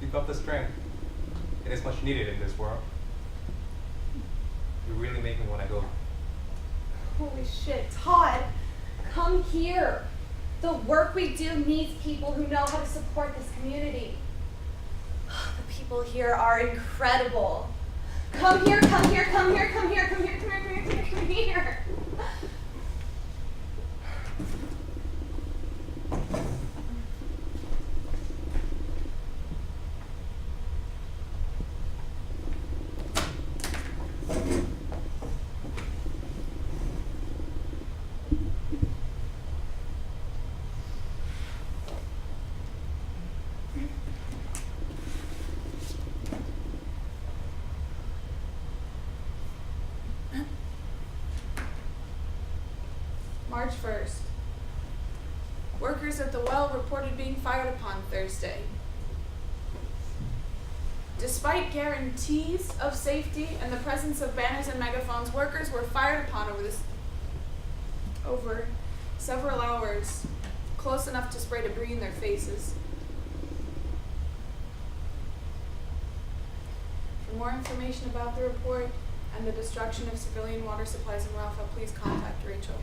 Keep up the strength. It is much needed in this world. You really make me want to go. Holy shit, Todd, come here. The work we do needs people who know how to support this community. The people here are incredible. Come here, come here, come here, come here, come here, come here, come here, come here, come here. March 1st. Workers at the well reported being fired upon Thursday. Despite guarantees of safety and the presence of banners and megaphones, workers were fired upon over several hours, close enough to spray debris in their faces. For more information about the report and the destruction of civilian water supplies in Rafah, please contact Rachel.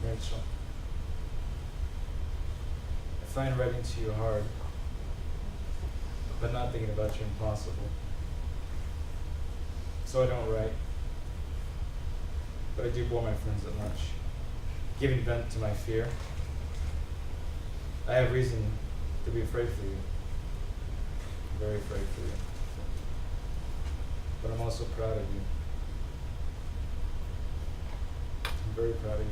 Rachel, I find writing to you hard, but not thinking about you impossible. So I don't write, but I do bore my friends at lunch, giving vent to my fear. I have reason to be afraid for you, very afraid for you, but I'm also proud of you. I'm very proud of you.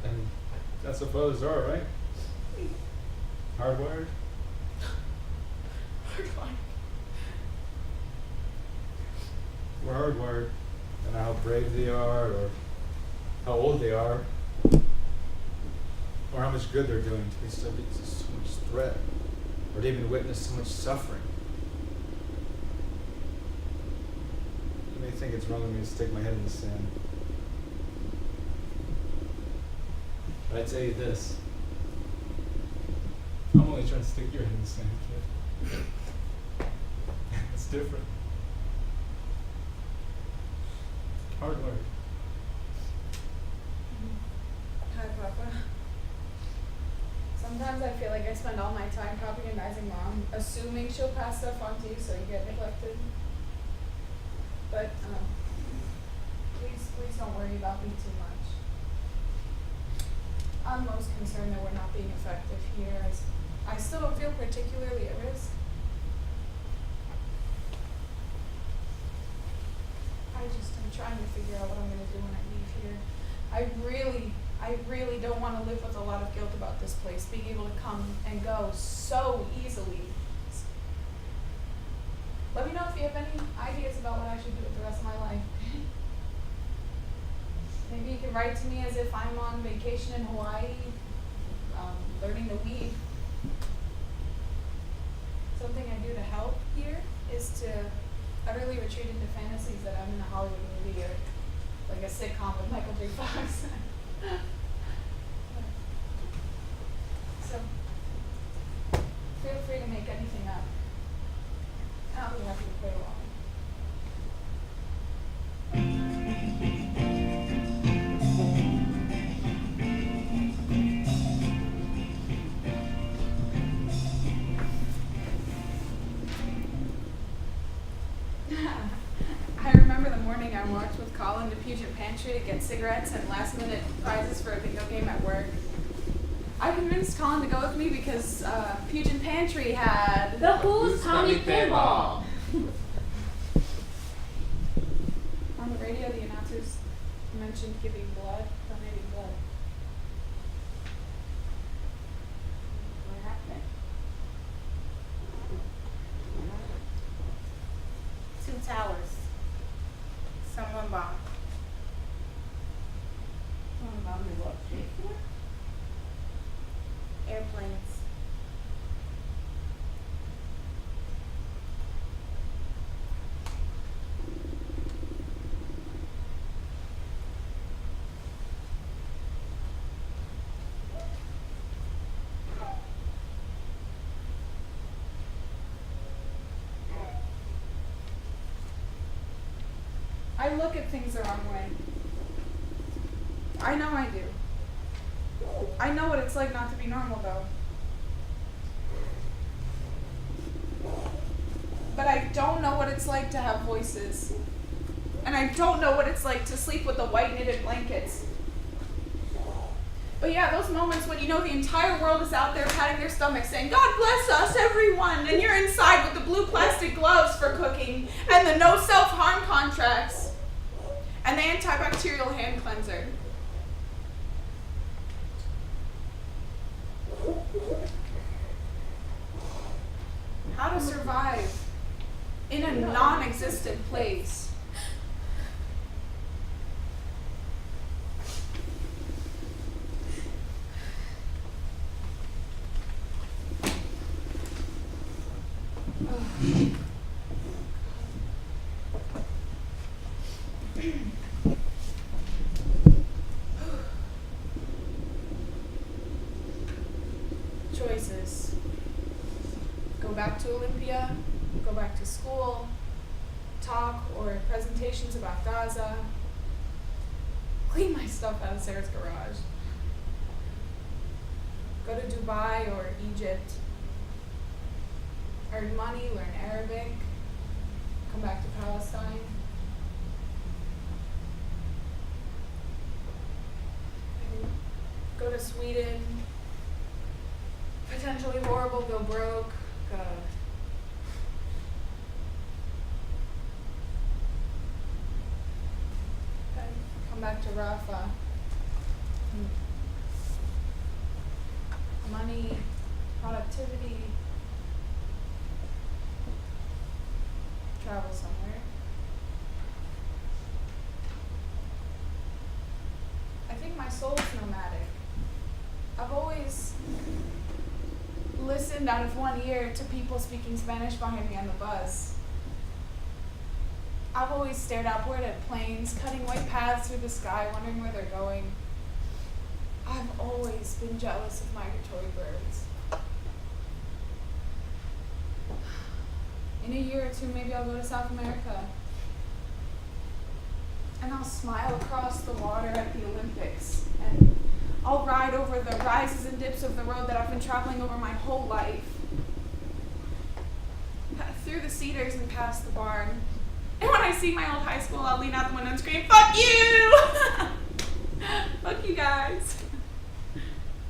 And that's what fathers are, right? Hardwired? Hardwired. were hardwired. I don't know how brave they are, or how old they are, or how much good they're doing to be subject to so much threat, or to even witness so much suffering. You may think it's wrong of me to stick my head in the sand. But I tell you this, I'm only trying to stick your head in the sand, kid. It's different. Hard work. Hi, Papa. Sometimes I feel like I spend all my time propagandizing Mom, assuming she'll pass stuff on to you so you get neglected. But please don't worry about me too much. I'm most concerned that we're not being effective here. I still don't feel particularly at risk. I'm trying to figure out what I'm going to do when I leave here. I really don't want to live with a lot of guilt about this place, being able to come and go so easily. Let me know if you have any ideas about what I should do with the rest of my life. Maybe you can write to me as if I'm on vacation in Hawaii, learning to weave. Something I do to help here is to utterly retreat into fantasies that I'm in a Hollywood movie or like a sitcom with Michael J. Fox. So, feel free to make anything up. I'll be happy to play along. I remember the morning I walked with Colin to Puget Pantry to get cigarettes and last-minute prizes for a video game at work. I convinced Colin to go with me because Puget Pantry had The Who's Tommy Pinball. On the radio, the announcers mentioned giving blood, donating blood. What happened? 2 towers. Someone bombed. Someone bombed me what? Airplanes. I look at things the wrong way. I know I do. I know what it's like not to be normal, though. But I don't know what it's like to have voices. And I don't know what it's like to sleep with the white knitted blankets. But yeah, those moments when you know the entire world is out there patting their stomachs saying, God bless us, everyone, and you're inside with the blue plastic gloves for cooking, and the no self-harm contracts, and the antibacterial hand cleanser. How to survive in a non-existent place. Choices. Go back to Olympia, go back to school, talk or presentations about Gaza, clean my stuff out of Sarah's garage, go to Dubai or Egypt, earn money, learn Arabic, come back to Palestine. Go to Sweden, potentially horrible, go broke, come back to Rafah. Money, productivity, travel somewhere. soul's nomadic. I've always listened out of one ear to people speaking Spanish behind me on the bus. I've always stared upward at planes, cutting white paths through the sky, wondering where they're going. I've always been jealous of migratory birds. In a year or two, maybe I'll go to South America. And I'll smile across the water at the Olympics. And I'll ride over the rises and dips of the road that I've been traveling over my whole life. Through the cedars and past the barn. And when I see my old high school, I'll lean out the window and scream, "Fuck you!" Fuck you guys.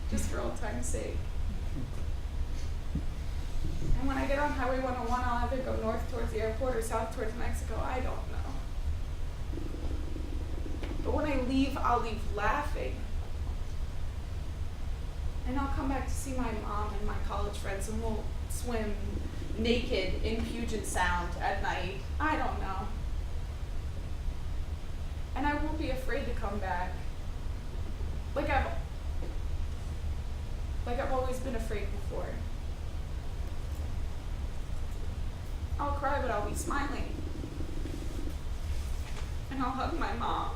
Just for old time's sake. And when I get on Highway 101, I'll either go north towards the airport or south towards Mexico. I don't know. But when I leave, I'll leave laughing. And I'll come back to see my mom and my college friends, and we'll swim naked in Puget Sound at night. I don't know. And I won't be afraid to come back. Like I've always been afraid before. I'll cry, but I'll be smiling. And I'll hug my mom.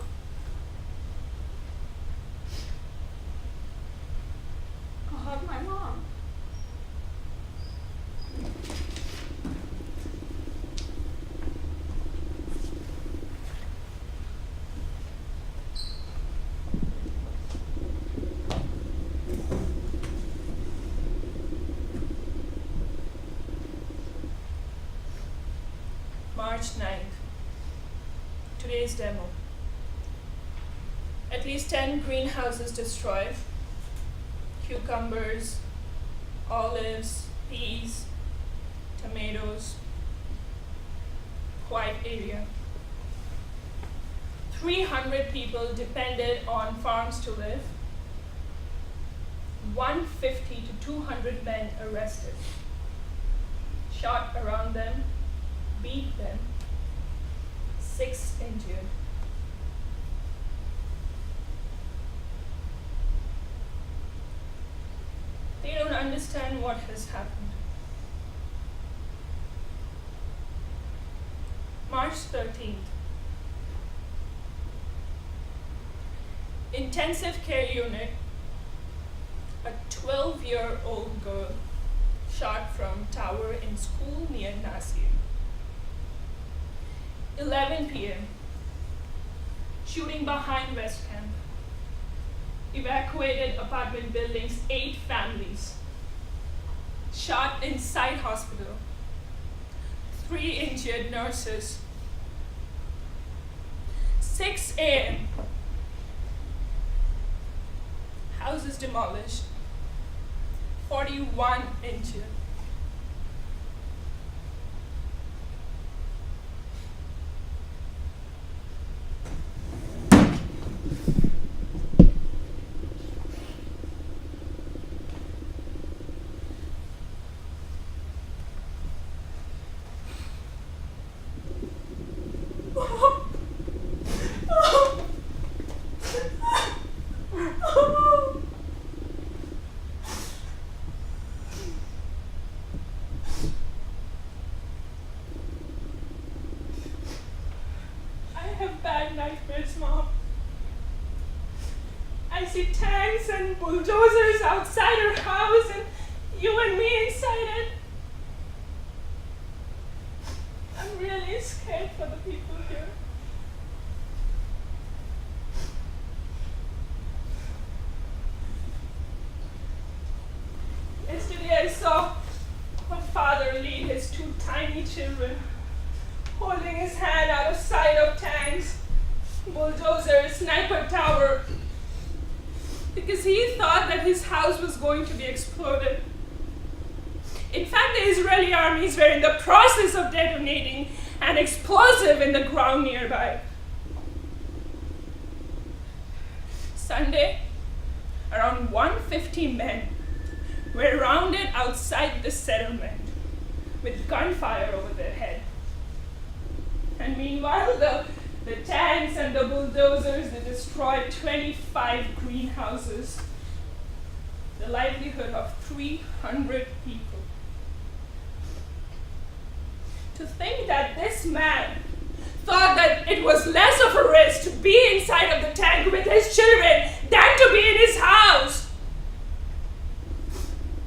I'll hug my mom. March 9th. Today's demo. At least 10 greenhouses destroyed. Cucumbers, olives, peas, tomatoes. Quiet area. 300 people depended on farms to live. 150 to 200 men arrested. Shot around them, beat them, 6 injured. They don't understand what has happened. March 13th. Intensive care unit. A 12-year-old girl shot from tower in school near Nasir. 11 p.m. Shooting behind West Camp. Evacuated apartment buildings, 8 families. Shot inside hospital. 3 injured nurses. 6 a.m. Houses demolished. 41 injured. Bad nightmares, Mom. I see tanks and bulldozers outside our house and you and me inside it. I'm really scared for the people here. Yesterday I saw my father lead his 2 tiny children, holding his hand out of sight of tanks, bulldozers, sniper tower, because he thought that his house was going to be exploded. In fact, the Israeli armies were in the process of detonating an explosive in the ground nearby. Sunday, around 150 men were rounded outside the settlement with gunfire over their head. And meanwhile, the The tanks and the bulldozers, they destroyed 25 greenhouses. The livelihood of 300 people. To think that this man thought that it was less of a risk to be inside of the tank with his children than to be in his house.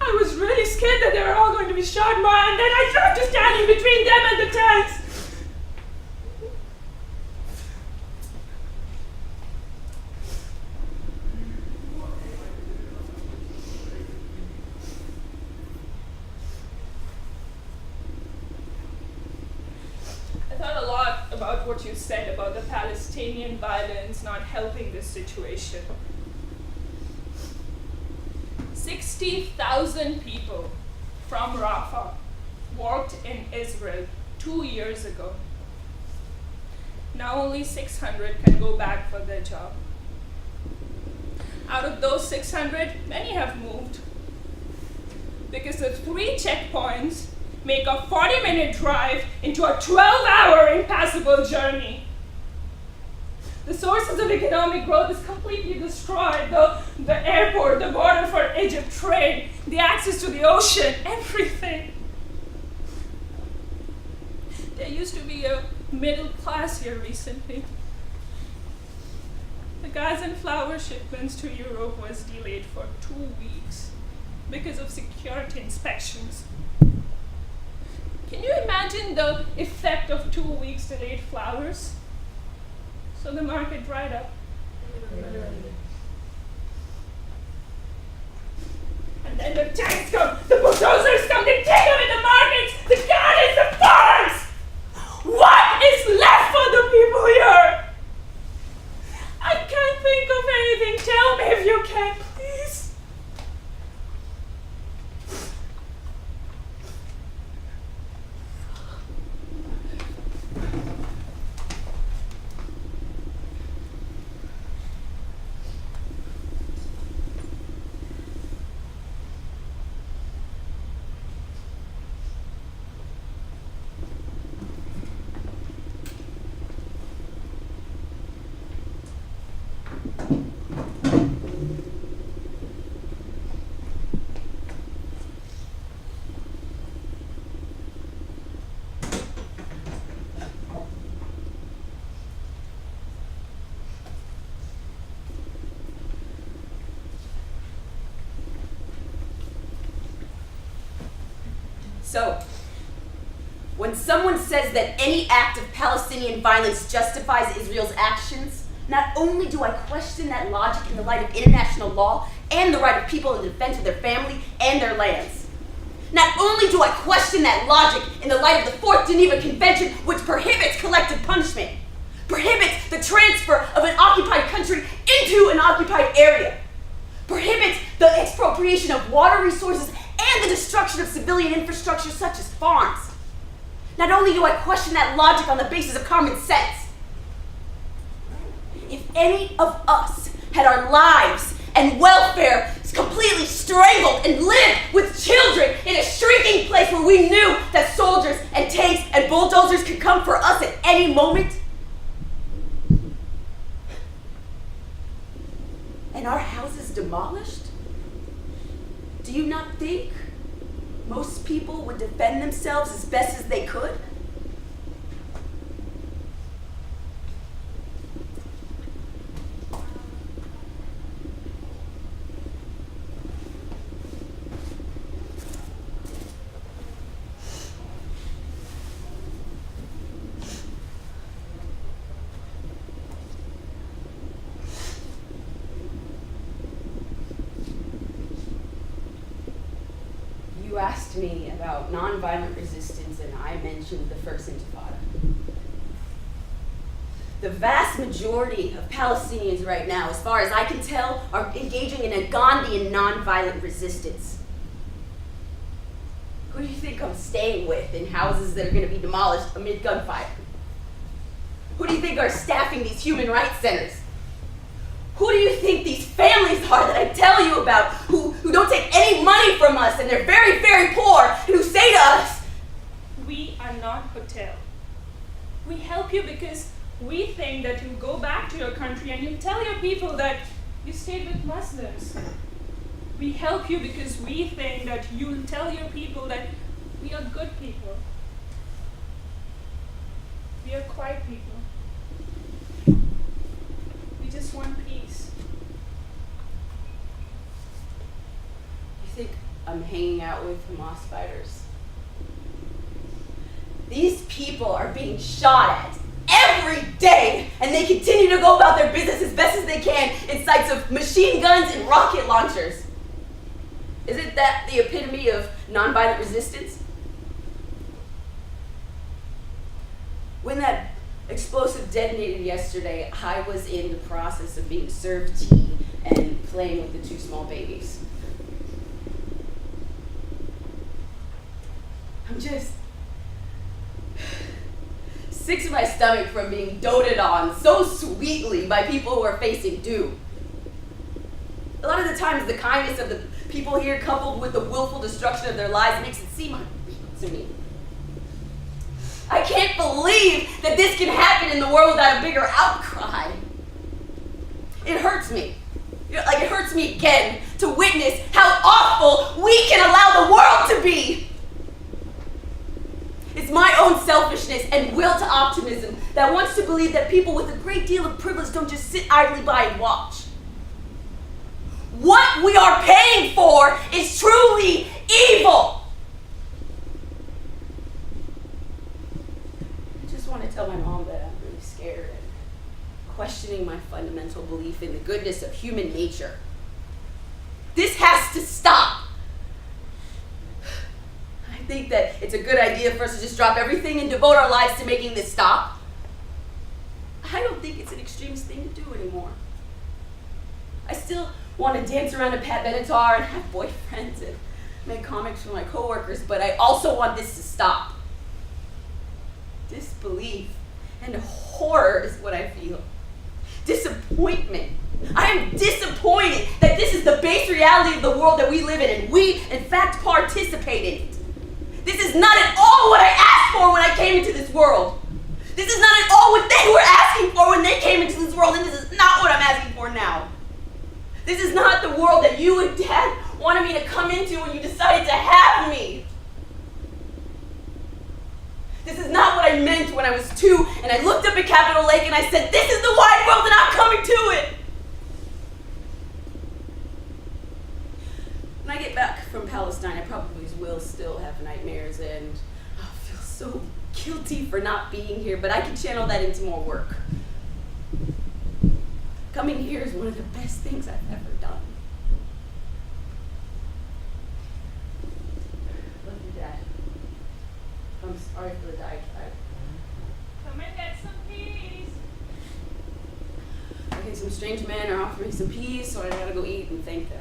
I was really scared that they were all going to be shot, Ma, and then I tried to stand in between them and the tanks. I thought a lot about what you said about the Palestinian violence not helping this situation. 60,000 people from Rafah worked in Israel 2 years ago. Now only 600 can go back for their job. Out of those 600, many have moved because the 3 checkpoints make a 40-minute drive into a 12-hour impassable journey. The sources of economic growth is completely destroyed. The airport, the border for Egypt trade, the access to the ocean, everything. There used to be a middle class here recently. The gas and flour shipments to Europe was delayed for 2 weeks because of security inspections. Can you imagine the effect of 2 weeks delayed flowers? So the market dried up. And then the tanks come, the bulldozers come, they take over the markets, the gardens, the farms! What is left for the people here? I can't think of anything. Tell me if you can, please. So, when someone says that any act of Palestinian violence justifies Israel's actions, not only do I question that logic in the light of international law and the right of people in defense of their family and their lands. Not only do I question that logic in the light of the Fourth Geneva Convention, which prohibits collective punishment, prohibits the transfer of an occupied country into an occupied area, prohibits the expropriation of water resources and the destruction of civilian infrastructure such as farms. Not only do I question that logic on the basis of common sense. If any of us had our lives and welfare completely strangled and lived with children in a shrinking place where we knew that soldiers and tanks and bulldozers could come for us at any moment, and our houses demolished, do you not think most people would defend themselves as best as they could? You asked me about nonviolent resistance, and I mentioned the First Intifada. The vast majority of Palestinians right now, as far as I can tell, are engaging in a Gandhian nonviolent resistance. Who do you think I'm staying with in houses that are going to be demolished amid gunfire? Who do you think are staffing these human rights centers? Who do you think these families are that I tell you about, who don't take any money from us and they're very, very poor, and who say to us, We are not hotel. We help you because We think that you'll go back to your country and you'll tell your people that you stayed with Muslims. We help you because we think that you'll tell your people that we are good people. We are quiet people. We just want peace. You think I'm hanging out with Hamas fighters? These people are being shot at every day, and they continue to go about their business as best as they can in sights of machine guns and rocket launchers. Isn't that the epitome of nonviolent resistance? When that explosive detonated yesterday, I was in the process of being served tea and playing with the two small babies. I'm just sick to my stomach from being doted on so sweetly by people who are facing doom. A lot of the times, the kindness of the people here, coupled with the willful destruction of their lives, makes it seem unreal to me. I can't believe that this can happen in the world without a bigger outcry. It hurts me. Like it hurts me again to witness how awful we can allow the world to be. It's my own selfishness and will to optimism that wants to believe that people with a great deal of privilege don't just sit idly by and watch. What we are paying for is truly evil. I just want to tell my mom that I'm really scared and questioning my fundamental belief in the goodness of human nature. This has to stop. I think that it's a good idea for us to just drop everything and devote our lives to making this stop. I don't think it's an extremist thing to do anymore. I still want to dance around to Pat Benatar and have boyfriends and make comics for my coworkers, but I also want this to stop. Disbelief and horror is what I feel. Disappointment. I am disappointed that this is the base reality of the world that we live in, and we, in fact, participate in it. This is not at all what I asked for when I came into this world. This is not at all what they were asking for when they came into this world, and this is not what I'm asking for now. This is not the world that you and Dad wanted me to come into when you decided to have me. This is not what I meant when I was 2 and I looked up at Capitol Lake and I said, this is the wide world and I'm coming to it. When I get back from Palestine, I probably will still have nightmares and I'll feel so guilty for not being here, but I can channel that into more work. Coming here is one of the best things I've ever done. Love you, Dad. I'm sorry for the diatribe. Come and get some peace. Okay, some strange men are offering some peace, so I gotta go eat and thank them.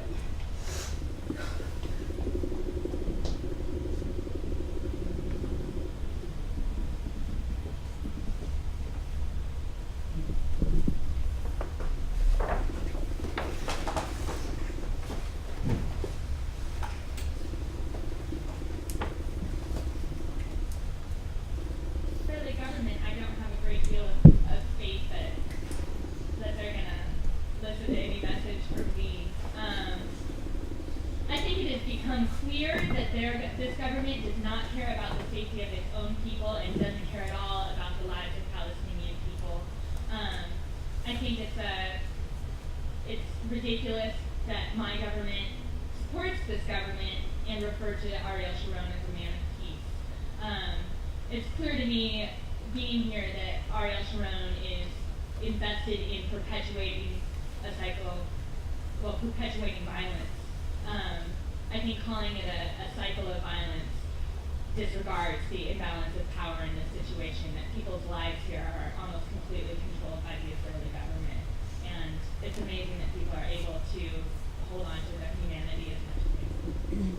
This government does not care about the safety of its own people and doesn't care at all about the lives of Palestinian people. I think it's ridiculous that my government supports this government and refers to Ariel Sharon as a man of peace. It's clear to me, being here, that Ariel Sharon is invested in perpetuating perpetuating violence. I think calling it a cycle of violence disregards the imbalance of power in this situation, that people's lives here are almost completely controlled by the Israeli government. And it's amazing that people are able to hold on to their humanity as much as they do.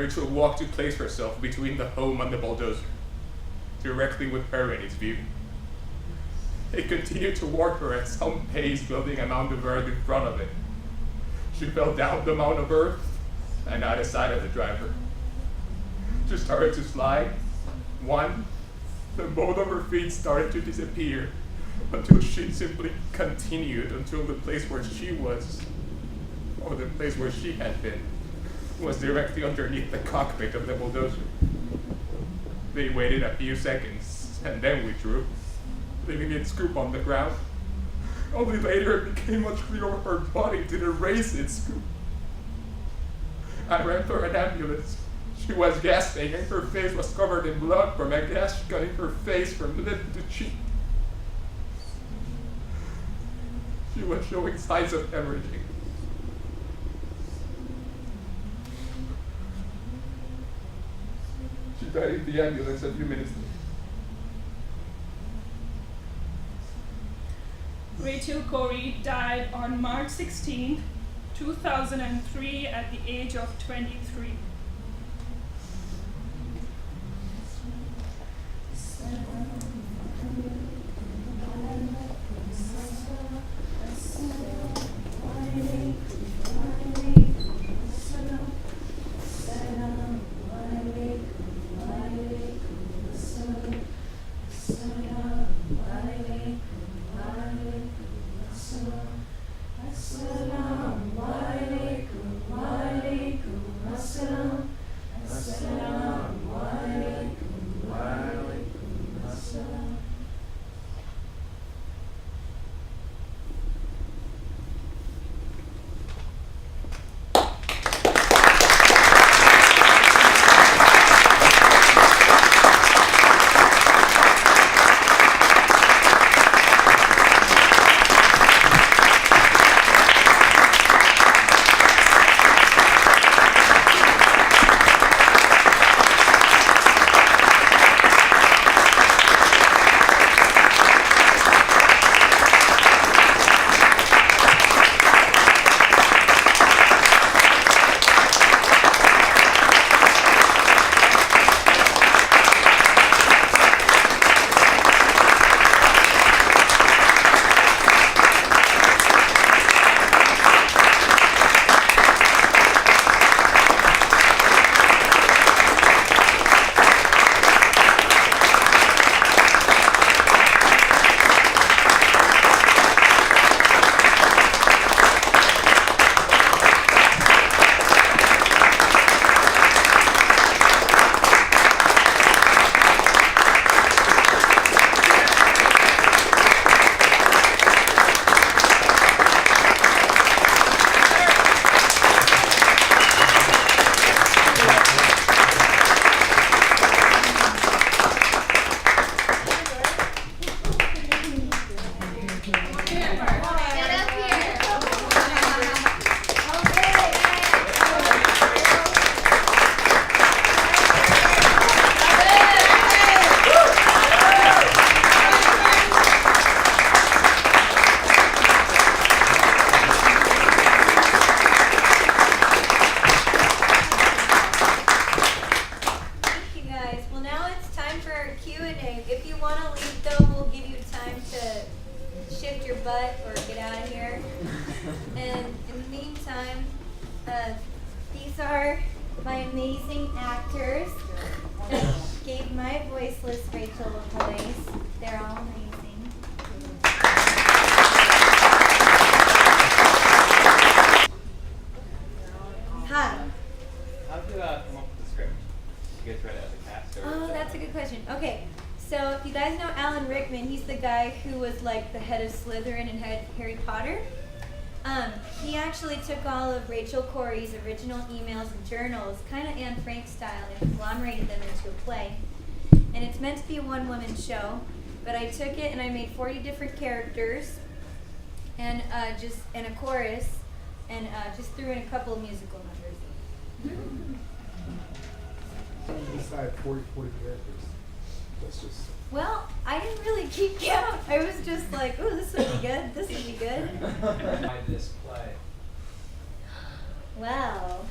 Rachel walked to place herself between the home and the bulldozer, directly with her in its view. It continued toward her at some pace, building a mound of earth in front of it. She fell down the mound of earth and out of sight of the driver. She started to slide. One, then both of her feet started to disappear until she simply continued until the place where she was, or the place where she had been, was directly underneath the cockpit of the bulldozer. They waited a few seconds and then withdrew, leaving its scoop on the ground. Only later it became much clearer her body didn't raise its scoop. I ran for an ambulance. She was gasping and her face was covered in blood from a gash cutting her face from lip to cheek. She was showing signs of hemorrhaging. She died in the ambulance a few minutes later. Rachel Corrie died on March 16, 2003 at the age of 23. These are my amazing actors that gave my voiceless Rachel a voice. They're all amazing. Hi. How'd you come up with the script? You guys read it as a cast? Or Oh, that's a good question. Okay, so if you guys know Alan Rickman, he's the guy who was like the head of Slytherin and Harry Potter. He actually took all of Rachel Corrie's original emails and journals, kind of Anne Frank style, and conglomerated them into a play. And it's meant to be a one-woman show, but I took it and I made 40 different characters, and a chorus, and just threw in a couple of musical numbers. You decided 40 characters. That's just. Well, I didn't really keep count. I was just like, "Ooh, this would be good. This would be good." Why this play? Well,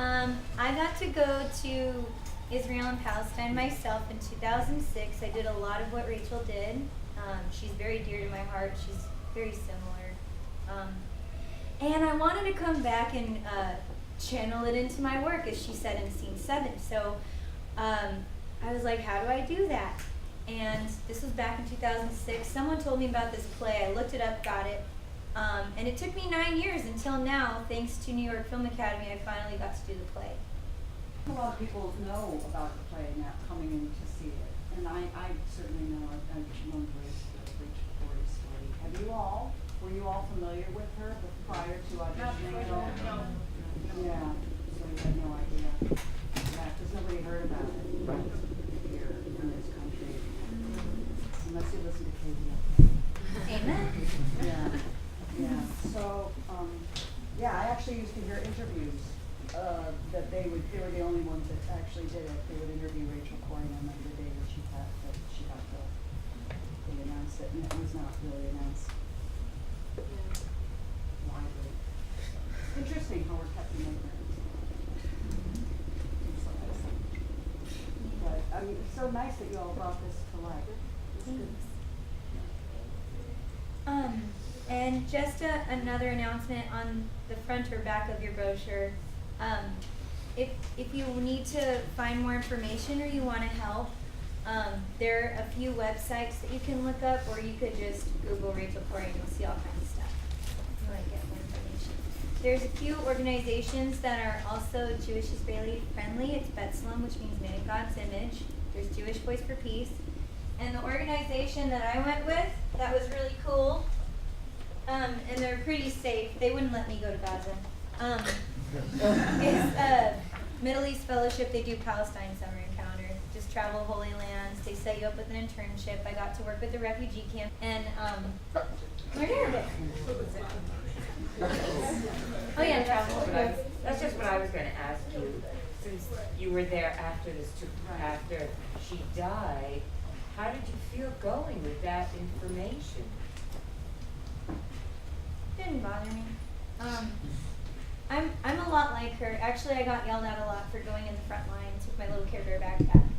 I got to go to Israel and Palestine myself in 2006. I did a lot of what Rachel did. She's very dear to my heart. She's very similar. And I wanted to come back and channel it into my work, as she said in scene 7. So I was like, how do I do that? And this was back in 2006. Someone told me about this play. I looked it up, got it. And it took me 9 years until now, thanks to New York Film Academy, I finally got to do the play. A lot of people know about the play now, coming in to see it. And I certainly know, I've known Rachel Corrie's story. Were you all familiar with her prior to auditioning at all? No. Yeah, so you had no idea. Yeah, because nobody heard about it here in this country. Unless you listen to KBL. Amen. Yeah. So, yeah, I actually used to hear interviews that they were the only ones that actually did it. They would interview Rachel Corrie on the day that she got killed. They announced it, and it was not really announced widely. Interesting how we're kept in ignorance. But I mean, it's so nice that you all brought this to light. It's good. And just another announcement on the front or back of your brochure. If you need to find more information or you want to help, there are a few websites that you can look up, or you could just Google Rachel Corrie and you'll see all kinds of stuff if you want to get more information. There's a few organizations that are also Jewish-Israeli friendly. It's B'Tselem, which means made in God's image. There's Jewish Voice for Peace. And the organization that I went with, that was really cool, and they're pretty safe. They wouldn't let me go to Gaza. Is Middle East Fellowship. They do Palestine Summer Encounters. Just travel Holy Lands. They set you up with an internship. I got to work with the refugee camp and learn Arabic. Oh yeah, travel. That's just what I was going to ask you. Since you were there after after she died, how did you feel going with that information? Didn't bother me. I'm a lot like her. Actually, I got yelled at a lot for going in the front lines with my little Care Bear backpack.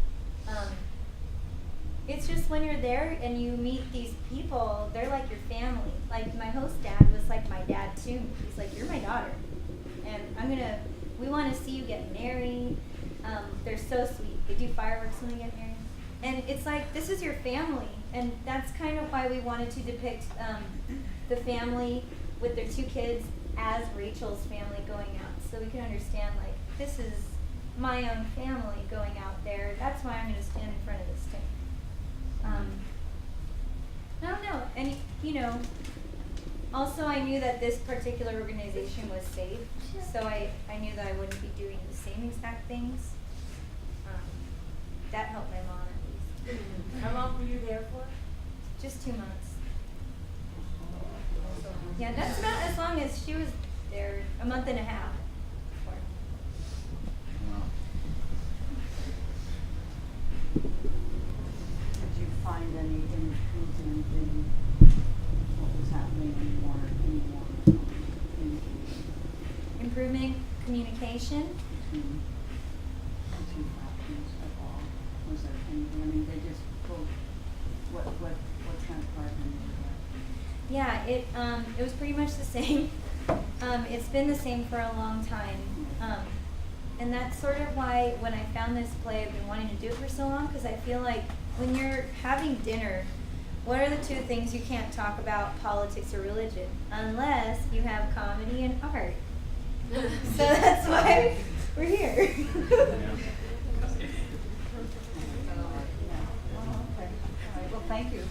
It's just when you're there and you meet these people, they're like your family. Like my host dad was like my dad too. He's like, you're my daughter, and we want to see you get married. They're so sweet. They do fireworks when they get married, and it's like this is your family, and that's kind of why we wanted to depict the family with their 2 kids as Rachel's family going out, so we can understand like this is my own family going out there. That's why I'm going to stand in front of this thing. I don't know, and also I knew that this particular organization was safe, so I knew that I wouldn't be doing the same exact things. That helped my mom at least. How long were you there for? Just 2 months. Yeah, that's about as long as she was there, a month and a half. Did you find any improvement in what was happening anymore Improving communication. between the 2 factions at all? Was there anything? I mean, they just pulled what transpired in there? Yeah, it was pretty much the same. It's been the same for a long time. And that's sort of why when I found this play, I've been wanting to do it for so long, because I feel like when you're having dinner, what are the 2 things you can't talk about, politics or religion, unless you have comedy and art? So that's why we're here. Okay. All right. Well, thank you.